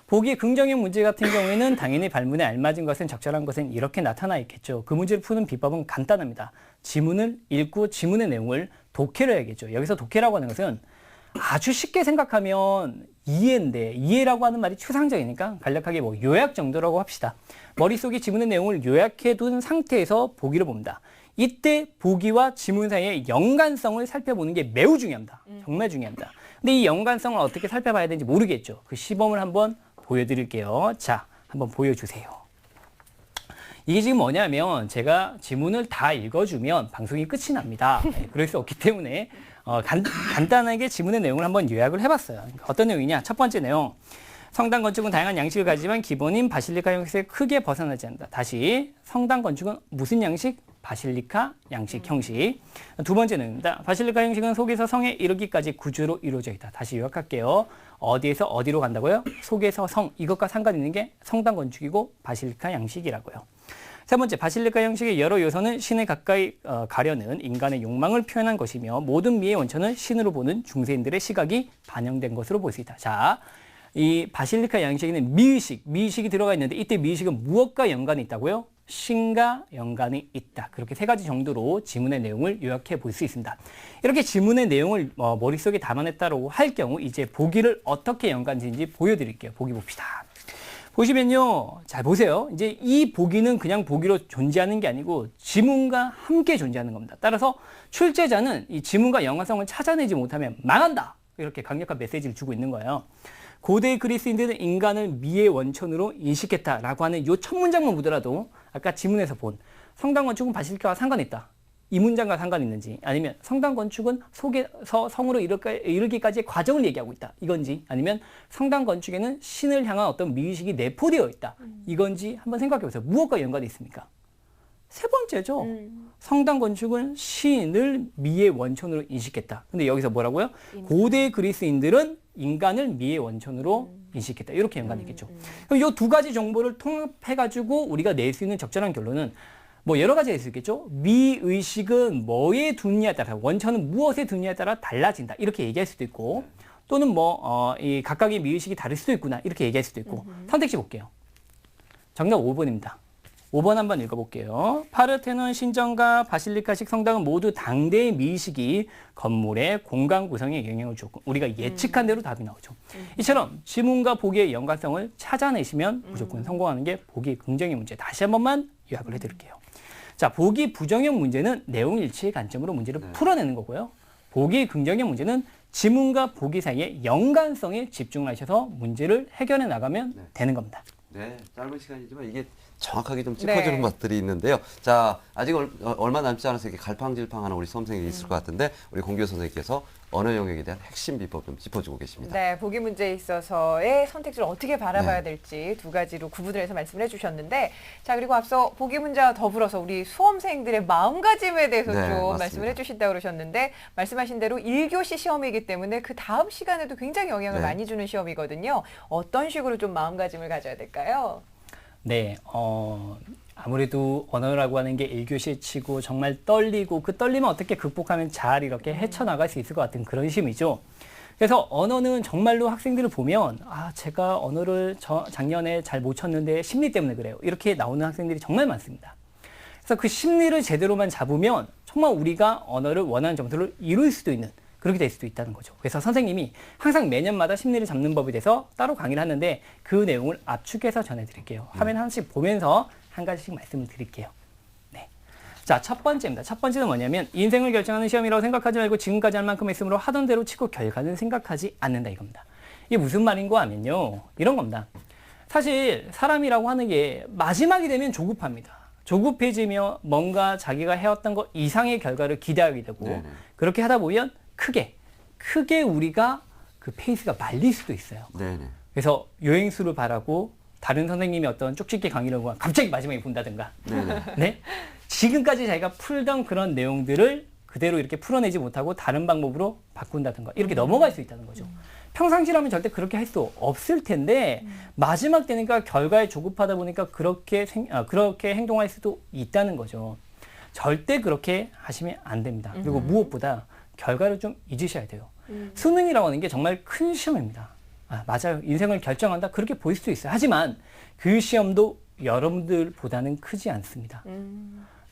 보기 긍정형 문제 같은 경우에는 당연히 발문에 알맞은 것은 적절한 것은 이렇게 나타나 있겠죠. 그 문제를 푸는 비법은 간단합니다. 지문을 읽고 지문의 내용을 독해를 해야겠죠. 여기서 독해라고 하는 것은 아주 쉽게 생각하면 이해인데 이해라고 하는 말이 추상적이니까 간략하게 뭐 요약 정도라고 합시다. 머릿속에 지문의 내용을 요약해 둔 상태에서 보기를 봅니다. 이때 보기와 지문 사이의 연관성을 살펴보는 게 매우 중요합니다. 정말 중요합니다. 근데 이 연관성을 어떻게 살펴봐야 되는지 모르겠죠. 그 시범을 한번 보여드릴게요. 자, 한번 보여주세요. 이게 지금 뭐냐면 제가 지문을 다 읽어주면 방송이 끝이 납니다. 네, 그럴 수 없기 때문에 간단하게 지문의 내용을 한번 요약을 해봤어요. 그러니까 어떤 내용이냐? 첫 번째 내용. 성당 건축은 다양한 양식을 가지지만 기본인 바실리카 형식에 크게 벗어나지 않는다. 다시 성당 건축은 무슨 양식? 바실리카 양식 형식. 두 번째 내용입니다. 바실리카 형식은 속에서 성에 이르기까지 구조로 이루어져 있다. 다시 요약할게요. 어디에서 어디로 간다고요? 속에서 성, 이것과 상관 있는 게 성당 건축이고 바실리카 양식이라고요. 세 번째, 바실리카 형식의 여러 요소는 신에 가까이 가려는 인간의 욕망을 표현한 것이며 모든 미의 원천은 신으로 보는 중세인들의 시각이 반영된 것으로 볼 수 있다. 자, 이 바실리카 양식에는 미의식이 들어가 있는데 이때 미의식은 무엇과 연관이 있다고요? 신과 연관이 있다. 그렇게 세 가지 정도로 지문의 내용을 요약해 볼 수 있습니다. 이렇게 지문의 내용을 머릿속에 담아냈다고 할 경우 이제 보기를 어떻게 연관지는지 보여드릴게요. 보기 봅시다. 보시면요. 잘 보세요. 이제 이 보기는 그냥 보기로 존재하는 게 아니고 지문과 함께 존재하는 겁니다. 따라서 출제자는 이 지문과 연관성을 찾아내지 못하면 망한다. 이렇게 강력한 메시지를 주고 있는 거예요. 고대 그리스인들은 인간을 미의 원천으로 인식했다라고 하는 이 첫 문장만 보더라도 아까 지문에서 본 성당 건축은 바실리카와 상관이 있다. 이 문장과 상관이 있는지 아니면 성당 건축은 속에서 성으로 이르기까지의 과정을 얘기하고 있다. 이건지 아니면 성당 건축에는 신을 향한 어떤 미의식이 내포되어 있다. 이건지 한번 생각해 보세요. 무엇과 연관이 있습니까? 세 번째죠. 성당 건축은 신을 미의 원천으로 인식했다. 근데 여기서 뭐라고요? 고대 그리스인들은 인간을 미의 원천으로 인식했다. 이렇게 연관되겠죠. 그럼 이 두 가지 정보를 통합해가지고 우리가 낼 수 있는 적절한 결론은 뭐 여러 가지가 있을 수 있겠죠. 미의식은 뭐에 두느냐에 따라, 원천은 무엇에 두느냐에 따라 달라진다. 이렇게 얘기할 수도 있고, 또는 이 각각의 미의식이 다를 수도 있구나. 이렇게 얘기할 수도 있고. 선택지 볼게요. 정답 5번입니다. 5번 한번 읽어볼게요. 파르테논 신전과 바실리카식 성당은 모두 당대의 미의식이 건물의 공간 구성에 영향을 주었고, 우리가 예측한 대로 답이 나오죠. 이처럼 지문과 보기의 연관성을 찾아내시면 무조건 성공하는 게 보기 긍정의 문제. 다시 한 번만 요약을 해드릴게요. 자, 보기 부정형 문제는 내용 일치의 관점으로 문제를 풀어내는 거고요. 보기 긍정형 문제는 지문과 보기 사이의 연관성에 집중하셔서 문제를 해결해 나가면 되는 겁니다. 네, 짧은 시간이지만 이게 정확하게 좀 짚어주는 것들이 있는데요. 자, 아직 얼마 남지 않아서 이렇게 갈팡질팡하는 우리 수험생이 있을 것 같은데 우리 공교 선생님께서 언어 영역에 대한 핵심 비법 좀 짚어주고 계십니다. 네, 보기 문제에 있어서의 선택지를 어떻게 바라봐야 될지 두 가지로 구분을 해서 말씀을 해주셨는데, 자, 그리고 앞서 보기 문제와 더불어서 우리 수험생들의 마음가짐에 대해서 좀 맞습니다. 말씀을 해주신다고 그러셨는데, 말씀하신 대로 1교시 시험이기 때문에 그 다음 시간에도 굉장히 영향을 많이 주는 시험이거든요. 어떤 식으로 좀 마음가짐을 가져야 될까요? 네, 아무래도 언어라고 하는 게 1교시 치고 정말 떨리고, 그 떨림을 어떻게 극복하면 잘 이렇게 헤쳐나갈 수 있을 것 같은 그런 시험이죠. 그래서 언어는 정말로 학생들을 보면, 제가 언어를 작년에 잘 못 쳤는데 심리 때문에 그래요. 이렇게 나오는 학생들이 정말 많습니다. 그래서 그 심리를 제대로만 잡으면 정말 우리가 언어를 원하는 점수를 이룰 수도 있는, 그렇게 될 수도 있다는 거죠. 그래서 선생님이 항상 매년마다 심리를 잡는 법에 대해서 따로 강의를 하는데 그 내용을 압축해서 전해드릴게요. 화면 하나씩 보면서 한 가지씩 말씀을 드릴게요. 네. 자, 첫 번째입니다. 첫 번째는 뭐냐면 인생을 결정하는 시험이라고 생각하지 말고 지금까지 할 만큼 했으므로 하던 대로 치고 결과는 생각하지 않는다 이겁니다. 이게 무슨 말인가 하면요. 이런 겁니다. 사실 사람이라고 하는 게 마지막이 되면 조급합니다. 조급해지며 뭔가 자기가 해왔던 것 이상의 결과를 기대하게 되고 그렇게 하다 보면 크게 우리가 그 페이스가 말릴 수도 있어요. 그래서 요행수를 바라고 다른 선생님이 어떤 쪽집게 강의를 보면 갑자기 마지막에 본다든가. 네? 지금까지 자기가 풀던 그런 내용들을 그대로 이렇게 풀어내지 못하고 다른 방법으로 바꾼다든가 이렇게 넘어갈 수 있다는 거죠. 평상시라면 절대 그렇게 할 수 없을 텐데 마지막 되니까 결과에 조급하다 보니까 그렇게 행동할 수도 있다는 거죠. 절대 그렇게 하시면 안 됩니다. 그리고 무엇보다 결과를 좀 잊으셔야 돼요. 수능이라고 하는 게 정말 큰 시험입니다. 맞아요. 인생을 결정한다. 그렇게 보일 수도 있어요. 하지만 그 시험도 여러분들보다는 크지 않습니다.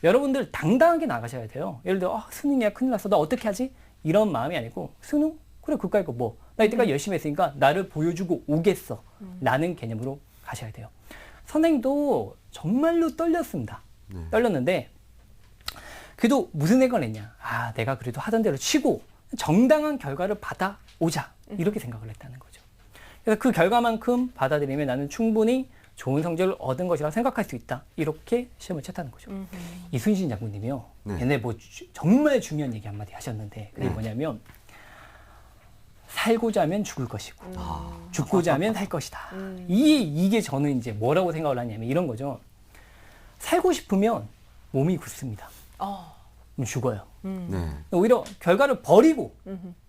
여러분들 당당하게 나가셔야 돼요. 예를 들어 수능이야 큰일 났어. 나 어떻게 하지? 이런 마음이 아니고 수능? 그래 그까이 거 뭐. 나 이때까지 열심히 했으니까 나를 보여주고 오겠어. 라는 개념으로 가셔야 돼요. 선생님도 정말로 떨렸습니다. 떨렸는데 그래도 무슨 생각을 했냐. 내가 그래도 하던 대로 치고 정당한 결과를 받아오자. 이렇게 생각을 했다는 거죠. 그래서 그 결과만큼 받아들이면 나는 충분히 좋은 성적을 얻은 것이라고 생각할 수 있다. 이렇게 시험을 쳤다는 거죠. 이순신 장군님이요. 옛날에 정말 중요한 얘기 한마디 하셨는데 그게 뭐냐면 살고자 하면 죽을 것이고 죽고자 하면 살 것이다. 이게 저는 이제 뭐라고 생각을 하냐면 이런 거죠. 살고 싶으면 몸이 굳습니다. 그럼 죽어요. 오히려 결과를 버리고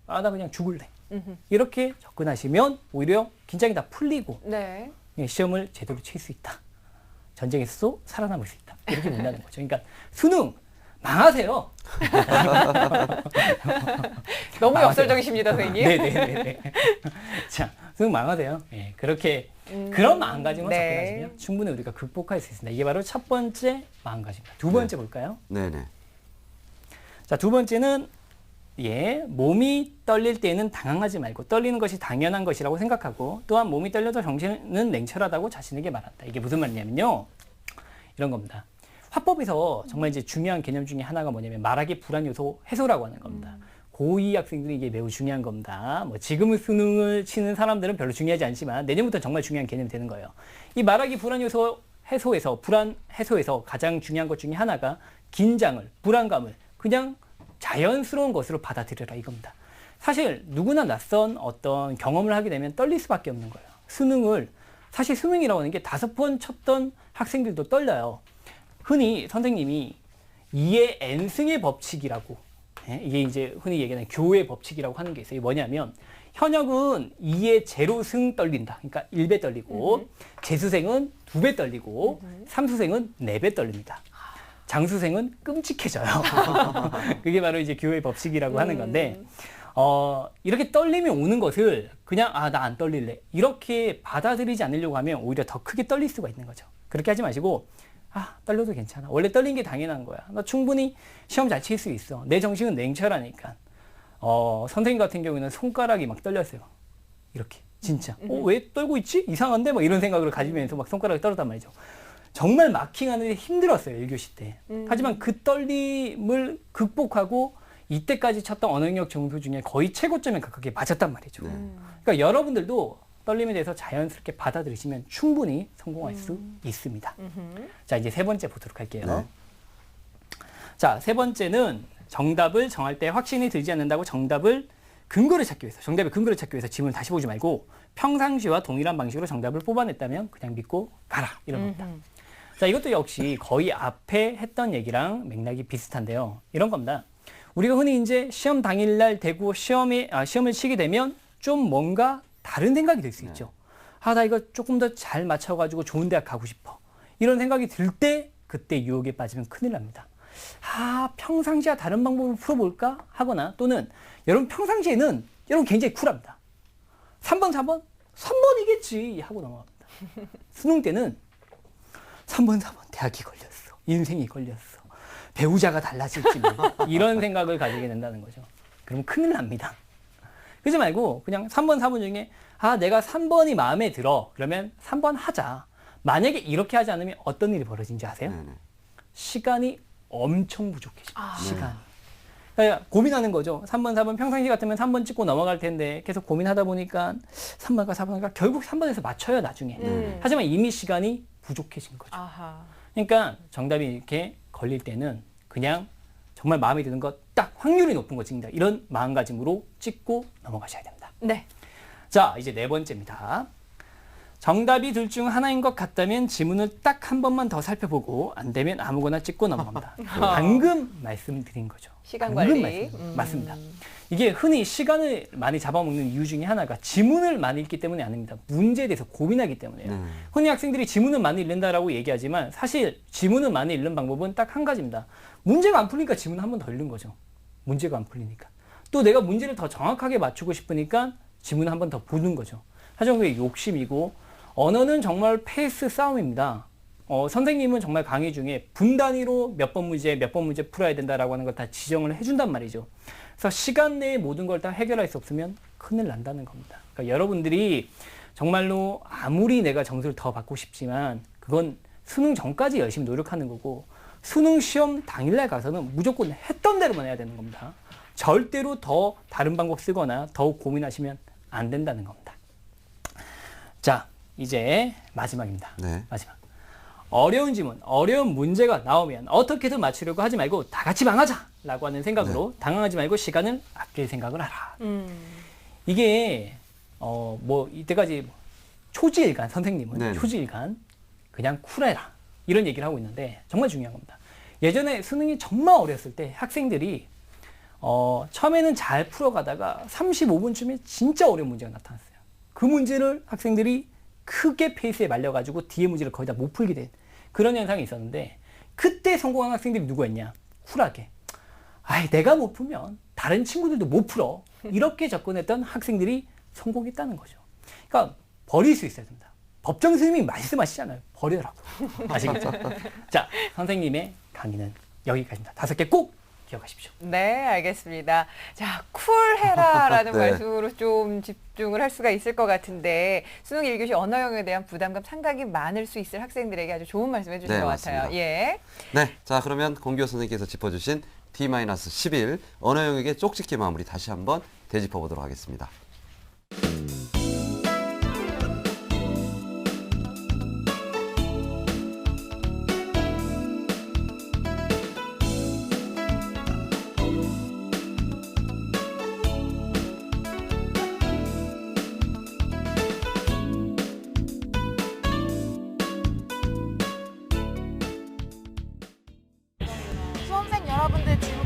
나 그냥 죽을래. 이렇게 접근하시면 오히려 긴장이 다 풀리고 시험을 제대로 칠 수 있다. 전쟁에서도 살아남을 수 있다. 이렇게 본다는 거죠. 그러니까 수능 망하세요. 너무 역설적이십니다, 선생님. 네네네. 자, 수능 망하세요. 네, 그렇게 그런 마음가짐으로 접근하시면 충분히 우리가 극복할 수 있습니다. 이게 바로 첫 번째 마음가짐입니다. 두 번째 볼까요? 네네. 자, 두 번째는 몸이 떨릴 때는 당황하지 말고 떨리는 것이 당연한 것이라고 생각하고 또한 몸이 떨려도 정신은 냉철하다고 자신에게 말한다. 이게 무슨 말이냐면요. 이런 겁니다. 화법에서 정말 이제 중요한 개념 중에 하나가 뭐냐면 말하기 불안 요소 해소라고 하는 겁니다. 고2 학생들이 이게 매우 중요한 겁니다. 지금은 수능을 치는 사람들은 별로 중요하지 않지만 내년부터 정말 중요한 개념이 되는 거예요. 이 말하기 불안 요소 해소에서 불안 해소에서 가장 중요한 것 중에 하나가 긴장을, 불안감을 그냥 자연스러운 것으로 받아들여라 이겁니다. 사실 누구나 낯선 어떤 경험을 하게 되면 떨릴 수밖에 없는 거예요. 사실 수능이라고 하는 게 5번 쳤던 학생들도 떨려요. 흔히 선생님이 2의 n승의 법칙이라고, 예? 이게 이제 흔히 얘기하는 교의 법칙이라고 하는 게 있어요. 이게 뭐냐면 현역은 2의 제로승 떨린다. 그러니까 1배 떨리고 재수생은 2배 떨리고 삼수생은 4배 떨립니다. 장수생은 끔찍해져요. 그게 바로 이제 교의 법칙이라고 하는 건데 이렇게 떨림이 오는 것을 그냥 나 안 떨릴래 이렇게 받아들이지 않으려고 하면 오히려 더 크게 떨릴 수가 있는 거죠. 그렇게 하지 마시고 떨려도 괜찮아. 원래 떨린 게 당연한 거야. 나 충분히 시험 잘 칠 수 있어. 내 정신은 냉철하니까. 선생님 같은 경우에는 손가락이 막 떨렸어요. 이렇게 진짜 왜 떨고 있지? 이상한데? 막 이런 생각을 가지면서 막 손가락이 떨었단 말이죠. 정말 마킹하는데 힘들었어요. 1교시 때. 하지만 그 떨림을 극복하고 이때까지 쳤던 언어영역 점수 중에 거의 최고점에 가깝게 맞았단 말이죠. 그러니까 여러분들도 떨림에 대해서 자연스럽게 받아들이시면 충분히 성공할 수 있습니다. 자, 이제 세 번째 보도록 할게요. 네. 자, 세 번째는 정답을 정할 때 확신이 들지 않는다고 정답의 근거를 찾기 위해서 지문을 다시 보지 말고 평상시와 동일한 방식으로 정답을 뽑아냈다면 그냥 믿고 가라. 이런 겁니다. 자, 이것도 역시 거의 앞에 했던 얘기랑 맥락이 비슷한데요. 이런 겁니다. 우리가 흔히 이제 시험 당일날 대구 시험을 치게 되면 좀 뭔가 다른 생각이 들 수 있죠. 나 이거 조금 더 잘 맞춰가지고 좋은 대학 가고 싶어. 이런 생각이 들 때 그때 유혹에 빠지면 큰일 납니다. 평상시와 다른 방법을 풀어볼까? 하거나 또는 여러분 평상시에는 여러분 굉장히 쿨합니다. 3번, 4번? 3번이겠지 하고 넘어갑니다. 수능 때는 3번, 4번 대학이 걸렸어. 인생이 걸렸어. 배우자가 달라질지 이런 생각을 가지게 된다는 거죠. 그러면 큰일 납니다. 그러지 말고 그냥 3번, 4번 중에 내가 3번이 마음에 들어. 그러면 3번 하자. 만약에 이렇게 하지 않으면 어떤 일이 벌어진지 아세요? 네네. 시간이 엄청 부족해집니다. 시간이. 그러니까 고민하는 거죠. 3번, 4번 평상시 같으면 3번 찍고 넘어갈 텐데 계속 고민하다 보니까 3번과 4번과 결국 3번에서 맞춰요, 나중에. 하지만 이미 시간이 부족해진 거죠. 그러니까 정답이 이렇게 걸릴 때는 그냥 정말 마음에 드는 것 딱 확률이 높은 거 찍는다. 이런 마음가짐으로 찍고 넘어가셔야 됩니다. 네. 자, 이제 네 번째입니다. 정답이 둘 중 하나인 것 같다면 지문을 딱 한 번만 더 살펴보고 안 되면 아무거나 찍고 넘어갑니다. 방금 말씀드린 거죠. 시간 방금 관리. 맞습니다. 이게 흔히 시간을 많이 잡아먹는 이유 중에 하나가 지문을 많이 읽기 때문이 아닙니다. 문제에 대해서 고민하기 때문에요. 흔히 학생들이 지문은 많이 읽는다라고 얘기하지만 사실 지문을 많이 읽는 방법은 딱 한 가지입니다. 문제가 안 풀리니까 지문 한 번 더 읽는 거죠. 문제가 안 풀리니까. 또 내가 문제를 더 정확하게 맞추고 싶으니까 지문 한 번 더 보는 거죠. 하지만 그게 욕심이고 언어는 정말 페이스 싸움입니다. 선생님은 정말 강의 중에 분 단위로 몇 번 문제 풀어야 된다라고 하는 걸 다 지정을 해준단 말이죠. 그래서 시간 내에 모든 걸 다 해결할 수 없으면 큰일 난다는 겁니다. 그러니까 여러분들이 정말로 아무리 내가 점수를 더 받고 싶지만 그건 수능 전까지 열심히 노력하는 거고 수능 시험 당일날 가서는 무조건 했던 대로만 해야 되는 겁니다. 절대로 더 다른 방법 쓰거나 더욱 고민하시면 안 된다는 겁니다. 자, 이제 마지막입니다. 네. 마지막. 어려운 지문, 어려운 문제가 나오면 어떻게든 맞추려고 하지 말고 다 같이 망하자라고 하는 생각으로 당황하지 말고 시간을 아낄 생각을 하라. 이게 이때까지 초지일간 선생님은 초지일간 그냥 쿨해라 이런 얘기를 하고 있는데 정말 중요한 겁니다. 예전에 수능이 정말 어렸을 때 학생들이 처음에는 잘 풀어가다가 35분쯤에 진짜 어려운 문제가 나타났어요. 그 문제를 학생들이 크게 페이스에 말려가지고 뒤에 문제를 거의 다 못 풀게 된 그런 현상이 있었는데 그때 성공한 학생들이 누구였냐? 쿨하게. 내가 못 풀면 다른 친구들도 못 풀어. 이렇게 접근했던 학생들이 성공했다는 거죠. 그러니까 버릴 수 있어야 됩니다. 법정 선생님이 말씀하시잖아요. 버리라고. 아시겠죠? 자, 선생님의 강의는 여기까지입니다. 5개 꼭 기억하십시오. 네, 알겠습니다. 자, 쿨해라라는 네. 말씀으로 좀 집중을 할 수가 있을 것 같은데 수능 1교시 언어 영역에 대한 부담감 상당히 많을 수 있을 학생들에게 아주 좋은 말씀 해주신 것 맞습니다. 같아요. 예. 네, 자 그러면 공교 선생님께서 짚어주신 D-11 언어 영역의 쪽집기 마무리 다시 한번 되짚어 보도록 하겠습니다.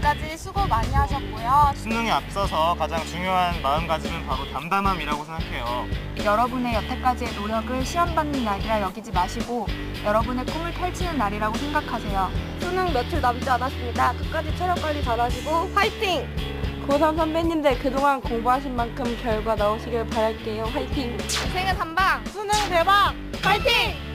지금까지 수고 많이 하셨고요. 수능에 앞서서 가장 중요한 마음가짐은 바로 담담함이라고 생각해요. 여러분의 여태까지의 노력을 시험받는 날이라 여기지 마시고 여러분의 꿈을 펼치는 날이라고 생각하세요. 수능 며칠 남지 않았습니다. 끝까지 체력 관리 잘하시고 화이팅! 고3 선배님들 그동안 공부하신 만큼 결과 나오시길 바랄게요. 화이팅! 인생의 3방! 수능 대박! 화이팅!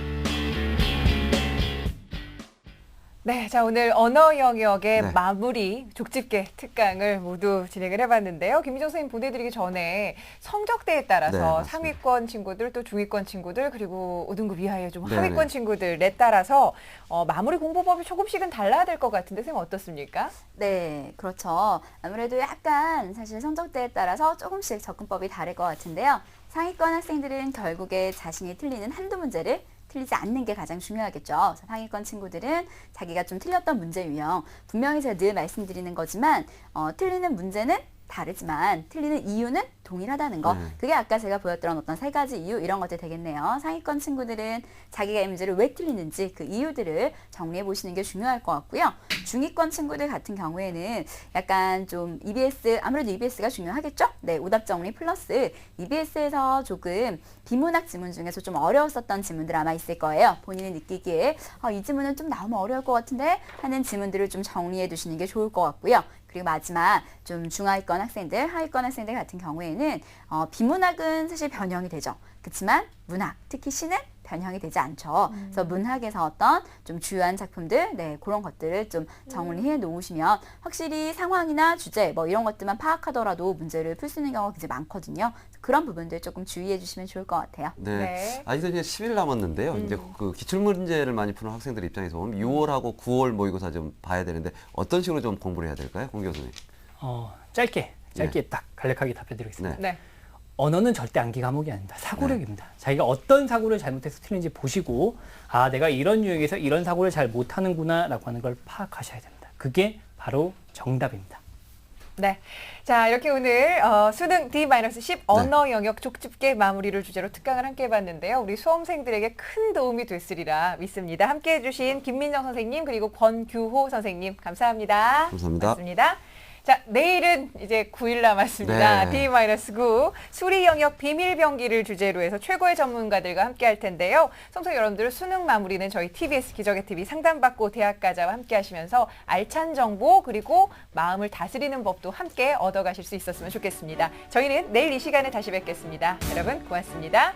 네, 자 오늘 언어 영역의 네. 마무리 족집게 특강을 모두 진행을 해봤는데요. 김미정 선생님 보내드리기 전에 성적대에 따라서 네, 맞습니다. 상위권 친구들 또 중위권 친구들 그리고 5등급 이하의 좀 네, 하위권 네. 친구들에 따라서 마무리 공부법이 조금씩은 달라야 될 것 같은데 선생님 어떻습니까? 네, 그렇죠. 아무래도 약간 사실 성적대에 따라서 조금씩 접근법이 다를 것 같은데요. 상위권 학생들은 결국에 자신이 틀리는 한두 문제를 틀리지 않는 게 가장 중요하겠죠. 그래서 상위권 친구들은 자기가 좀 틀렸던 문제 유형, 분명히 제가 늘 말씀드리는 거지만 틀리는 문제는 다르지만 틀리는 이유는 동일하다는 거. 그게 아까 제가 보였던 어떤 3가지 이유 이런 것들 되겠네요. 상위권 친구들은 자기가 이 문제를 왜 틀리는지 그 이유들을 정리해 보시는 게 중요할 것 같고요. 중위권 친구들 같은 경우에는 약간 좀 EBS, 아무래도 EBS가 중요하겠죠? 네, 오답 정리 플러스 EBS에서 조금 비문학 지문 중에서 좀 어려웠었던 지문들 아마 있을 거예요. 본인이 느끼기에 이 지문은 좀 나오면 어려울 것 같은데 하는 지문들을 좀 정리해 두시는 게 좋을 것 같고요. 그리고 마지막 좀 중하위권 학생들, 하위권 학생들 같은 경우에는 비문학은 사실 변형이 되죠. 그렇지만 문학, 특히 시는 변형이 되지 않죠. 그래서 문학에서 어떤 좀 주요한 작품들, 네, 그런 것들을 좀 정리해 놓으시면 확실히 상황이나 주제 뭐 이런 것들만 파악하더라도 문제를 풀 수 있는 경우가 굉장히 많거든요. 그런 부분들 조금 주의해 주시면 좋을 것 같아요. 네. 네. 아직도 이제 10일 남았는데요. 이제 그 기출 문제를 많이 푸는 학생들 입장에서 보면 6월하고 9월 모의고사 좀 봐야 되는데 어떤 식으로 좀 공부를 해야 될까요, 공 교수님? 짧게 딱 간략하게 답해드리겠습니다. 네. 네. 언어는 절대 암기 과목이 아닙니다. 사고력입니다. 자기가 어떤 사고를 잘못해서 틀린지 보시고 내가 이런 유형에서 이런 사고를 잘 못하는구나 라고 하는 걸 파악하셔야 됩니다. 그게 바로 정답입니다. 네. 자, 이렇게 오늘 수능 D-10 언어 영역 족집게 마무리를 주제로 특강을 함께 해봤는데요. 우리 수험생들에게 큰 도움이 됐으리라 믿습니다. 함께 해주신 김민정 선생님 그리고 권규호 감사합니다. 감사합니다. 고맙습니다. 자, 내일은 이제 9일 남았습니다. 네. D-9 수리 영역 비밀 병기를 주제로 해서 최고의 전문가들과 함께 할 텐데요. 성서 여러분들 수능 마무리는 저희 TBS 기적의 TV 상담받고 대학가자와 함께 하시면서 알찬 정보 그리고 마음을 다스리는 법도 함께 얻어가실 수 있었으면 좋겠습니다. 저희는 내일 이 시간에 다시 뵙겠습니다. 여러분 고맙습니다.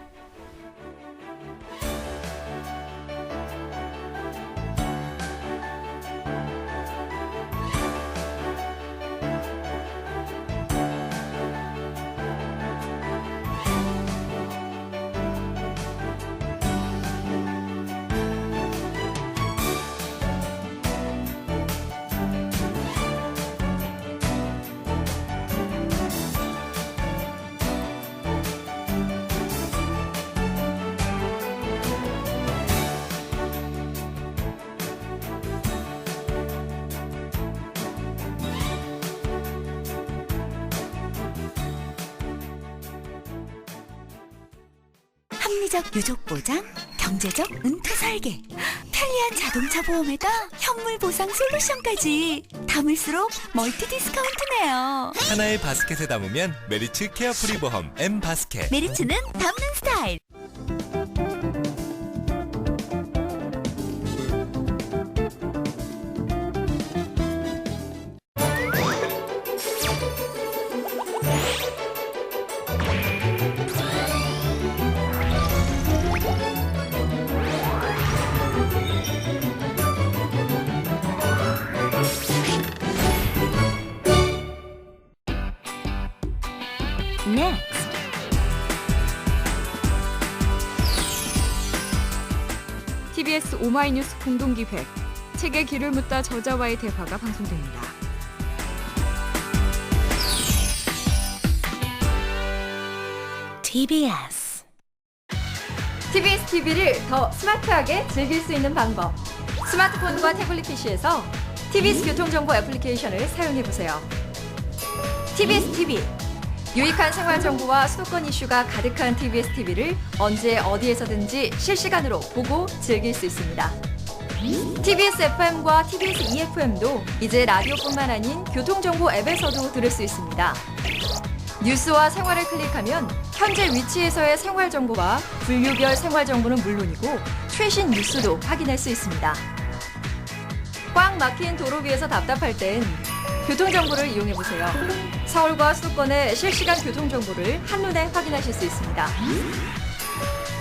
합리적 유족 보장, 경제적 은퇴 설계, 편리한 자동차 보험에다 현물 보상 솔루션까지 담을수록 멀티 디스카운트네요. 하나의 바스켓에 담으면 메리츠 케어프리 보험 M 바스켓. 메리츠는 담는 스타일. Next. TBS 오마이뉴스 공동기획 책에 길을 묻다 저자와의 대화가 방송됩니다. TBS TBS TV를 더 스마트하게 즐길 수 있는 방법. 스마트폰과 태블릿 PC에서 TBS 교통정보 애플리케이션을 사용해보세요. TBS TV. 유익한 생활 정보와 수도권 이슈가 가득한 TBS TV를 언제 어디에서든지 실시간으로 보고 즐길 수 있습니다. TBS FM과 TBS EFM도 이제 라디오뿐만 아닌 교통정보 앱에서도 들을 수 있습니다. 뉴스와 생활을 클릭하면 현재 위치에서의 생활 정보와 분류별 생활 정보는 물론이고 최신 뉴스도 확인할 수 있습니다. 꽉 막힌 도로 위에서 답답할 땐 교통정보를 이용해보세요. 서울과 수도권의 실시간 교통정보를 한눈에 확인하실 수 있습니다.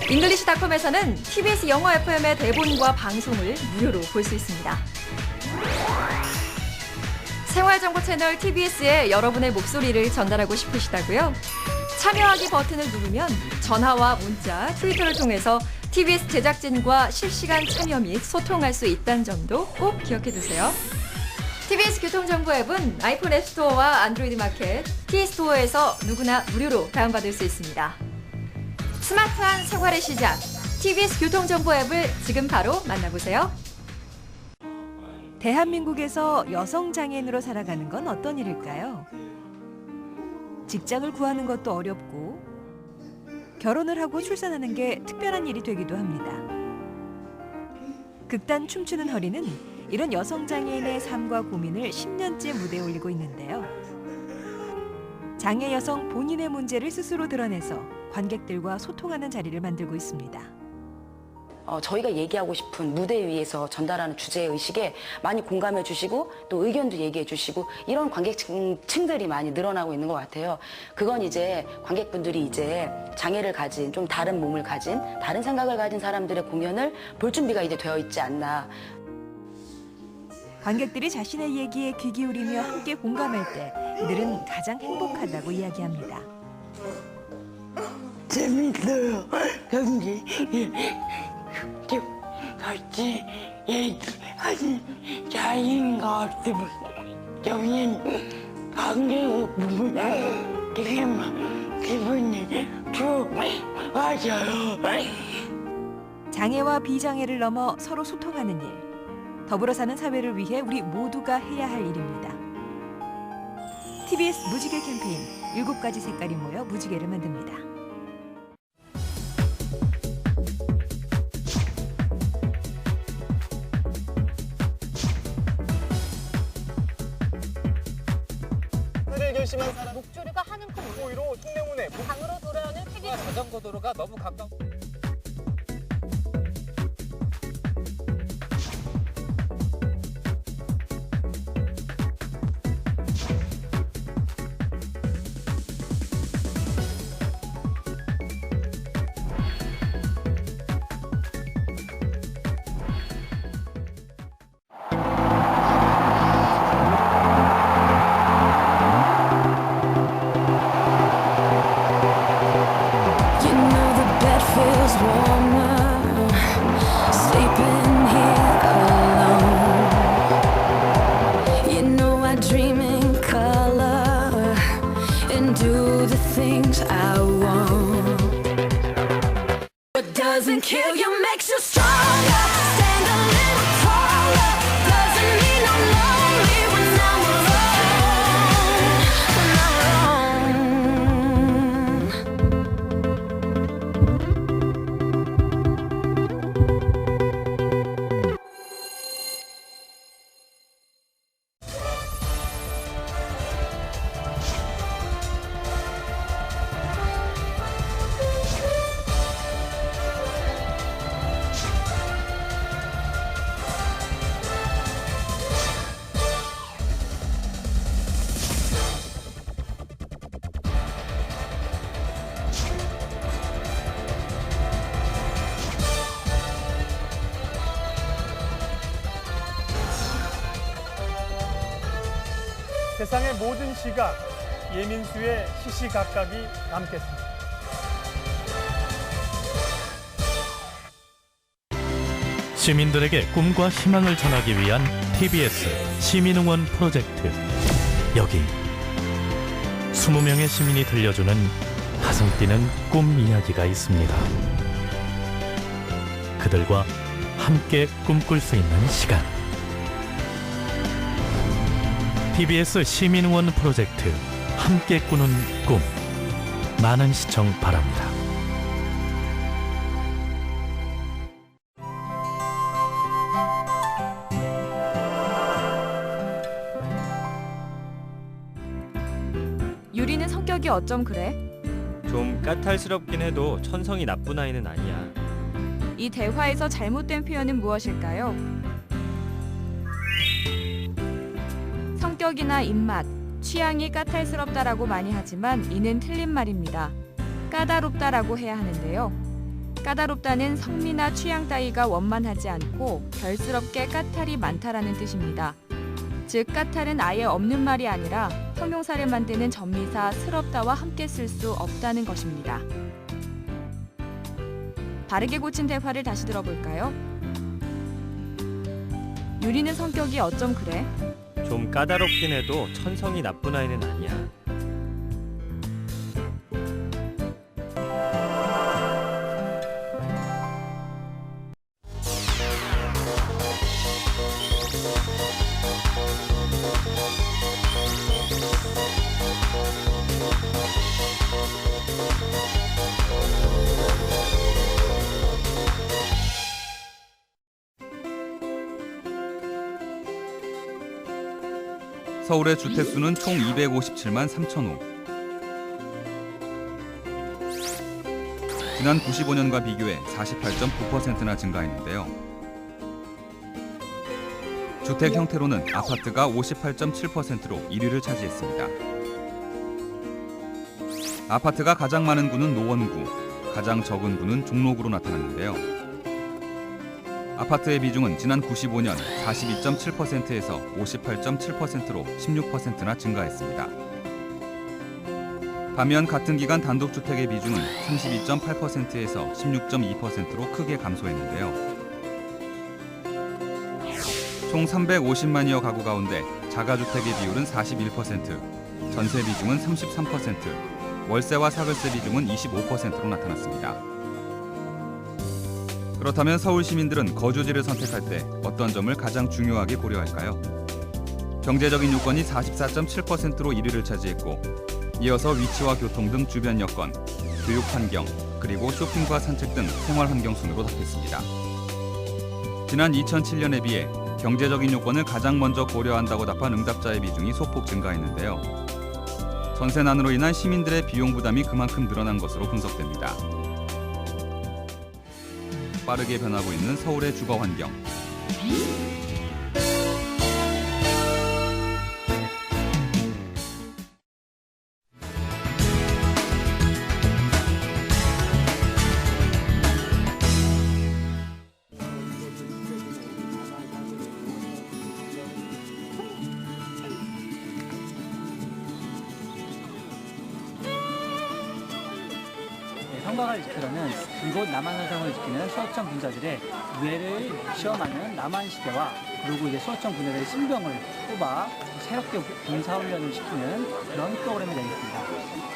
잉글리시닷컴에서는 TBS 영어 FM의 대본과 방송을 무료로 볼 수 있습니다. 생활정보 채널 TBS에 여러분의 목소리를 전달하고 싶으시다고요? 참여하기 버튼을 누르면 전화와 문자, 트위터를 통해서 TBS 제작진과 실시간 참여 및 소통할 수 있다는 점도 꼭 기억해두세요. TBS 교통정보 앱은 아이폰 앱스토어와 안드로이드 마켓, T스토어에서 누구나 무료로 다운받을 수 있습니다. 스마트한 생활의 시작, TBS 교통정보 앱을 지금 바로 만나보세요. 대한민국에서 여성 장애인으로 살아가는 건 어떤 일일까요? 직장을 구하는 것도 어렵고 결혼을 하고 출산하는 게 특별한 일이 되기도 합니다. 극단 춤추는 허리는 이런 여성 장애인의 삶과 고민을 10년째 무대에 올리고 있는데요. 장애 여성 본인의 문제를 스스로 드러내서 관객들과 소통하는 자리를 만들고 있습니다. 저희가 얘기하고 싶은 무대 위에서 전달하는 주제의식에 많이 공감해 주시고 또 의견도 얘기해 주시고 이런 관객층들이 많이 늘어나고 있는 것 같아요. 그건 이제 관객분들이 이제 장애를 가진 좀 다른 몸을 가진 다른 생각을 가진 사람들의 공연을 볼 준비가 이제 되어 있지 않나. 관객들이 자신의 얘기에 귀 기울이며 함께 공감할 때 이들은 가장 행복하다고 이야기합니다. 재밌어요. 경기 같이 얘기하는 자리인 것 같으면 저는 관객을 보면 되게 기분이 좋아져요. 장애와 비장애를 넘어 서로 소통하는 일, 더불어 사는 사회를 위해 우리 모두가 해야 할 일입니다. TBS 무지개 캠페인 7가지 색깔이 모여 무지개를 만듭니다. 결심한 사람 목조류가 하는 큰 고의로 통내문에 강으로 돌아오는 TBS 자전거 도로가 너무 가까워. Doesn't kill you, makes you stronger. Stand a little taller. Doesn't mean I'm lonely when I'm alone. 세상의 모든 시각, 예민수의 시시각각이 담겠습니다. 시민들에게 꿈과 희망을 전하기 위한 TBS 시민응원 프로젝트. 여기 20명의 시민이 들려주는 가슴 뛰는 꿈 이야기가 있습니다. 그들과 함께 꿈꿀 수 있는 시간. TBS 시민응원 프로젝트 함께 꾸는 꿈. 많은 시청 바랍니다. 성격이 어쩜 그래? 좀 까탈스럽긴 해도 천성이 나쁜 아이는 아니야. 이 대화에서 잘못된 표현은 무엇일까요? 성격이나 입맛, 취향이 까탈스럽다라고 많이 하지만 이는 틀린 말입니다. 까다롭다라고 해야 하는데요. 까다롭다는 성미나 취향 따위가 원만하지 않고 결스럽게 까탈이 많다라는 뜻입니다. 즉 까탈은 아예 없는 말이 아니라 형용사를 만드는 전미사 스럽다와 함께 쓸 수 없다는 것입니다. 바르게 고친 대화를 다시 들어볼까요? 유리는 성격이 어쩜 그래? 좀 까다롭긴 해도 천성이 나쁜 아이는 아니야. 서울의 주택수는 총 257만 3천 호. 지난 95년과 비교해 48.9%나 증가했는데요. 주택 형태로는 아파트가 58.7%로 1위를 차지했습니다. 아파트가 가장 많은 구는 노원구, 가장 적은 구는 종로구로 나타났는데요. 아파트의 비중은 지난 95년 42.7%에서 58.7%로 16%나 증가했습니다. 반면 같은 기간 단독주택의 비중은 32.8%에서 16.2%로 크게 감소했는데요. 총 350만여 가구 가운데 자가주택의 비율은 41%, 전세 비중은 33%, 월세와 사글세 비중은 25%로 나타났습니다. 그렇다면 서울 시민들은 거주지를 선택할 때 어떤 점을 가장 중요하게 고려할까요? 경제적인 요건이 44.7%로 1위를 차지했고, 이어서 위치와 교통 등 주변 여건, 교육 환경, 그리고 쇼핑과 산책 등 생활 환경 순으로 답했습니다. 지난 2007년에 비해 경제적인 요건을 가장 먼저 고려한다고 답한 응답자의 비중이 소폭 증가했는데요. 전세난으로 인한 시민들의 비용 부담이 그만큼 늘어난 것으로 분석됩니다. 빠르게 변하고 있는 서울의 주거 환경. 성곽을 지키려는 이곳 남한산성을 지키는 수어청 군사들의 무예를 시험하는 남한시대와 그리고 이제 수어청 군사들의 신병을 뽑아 새롭게 군사훈련을 시키는 그런 프로그램이 되겠습니다.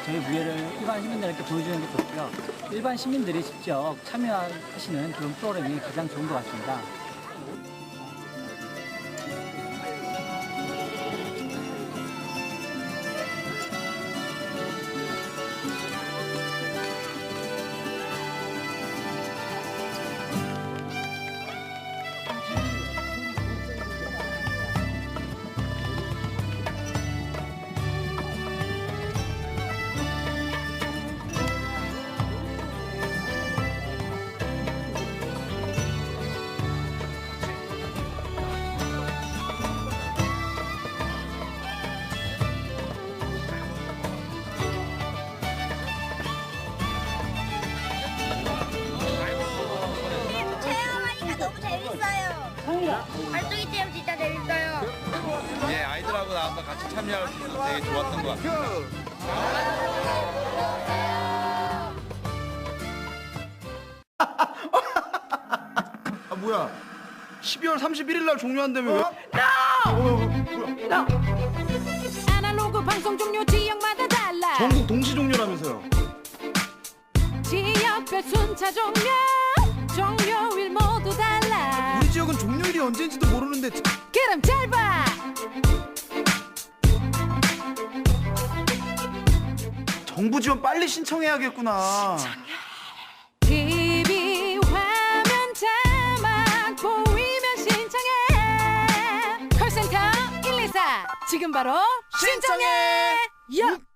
저희 무예를 일반 시민들에게 보여주는 게 좋고요. 일반 시민들이 직접 참여하시는 그런 프로그램이 가장 좋은 것 같습니다. 활동이 체험 진짜 재밌어요. 예, 아이들하고 나와서 같이 참여할 수 있어서 되게 좋았던 것 같습니다. 아 뭐야? 12월 31일 날 종료한다며 왜? 아날로그 방송 종료 지역마다 달라. 전국 동시 종료라면서요? 지역별 순차 종료일 모두 달라. 우리 지역은 종료일이 언제인지도 모르는데. 그럼 잘 봐. 정부 지원 빨리 신청해야겠구나. TV 화면 자막 보이면 신청해. 콜센터 124 지금 바로 신청해. 야.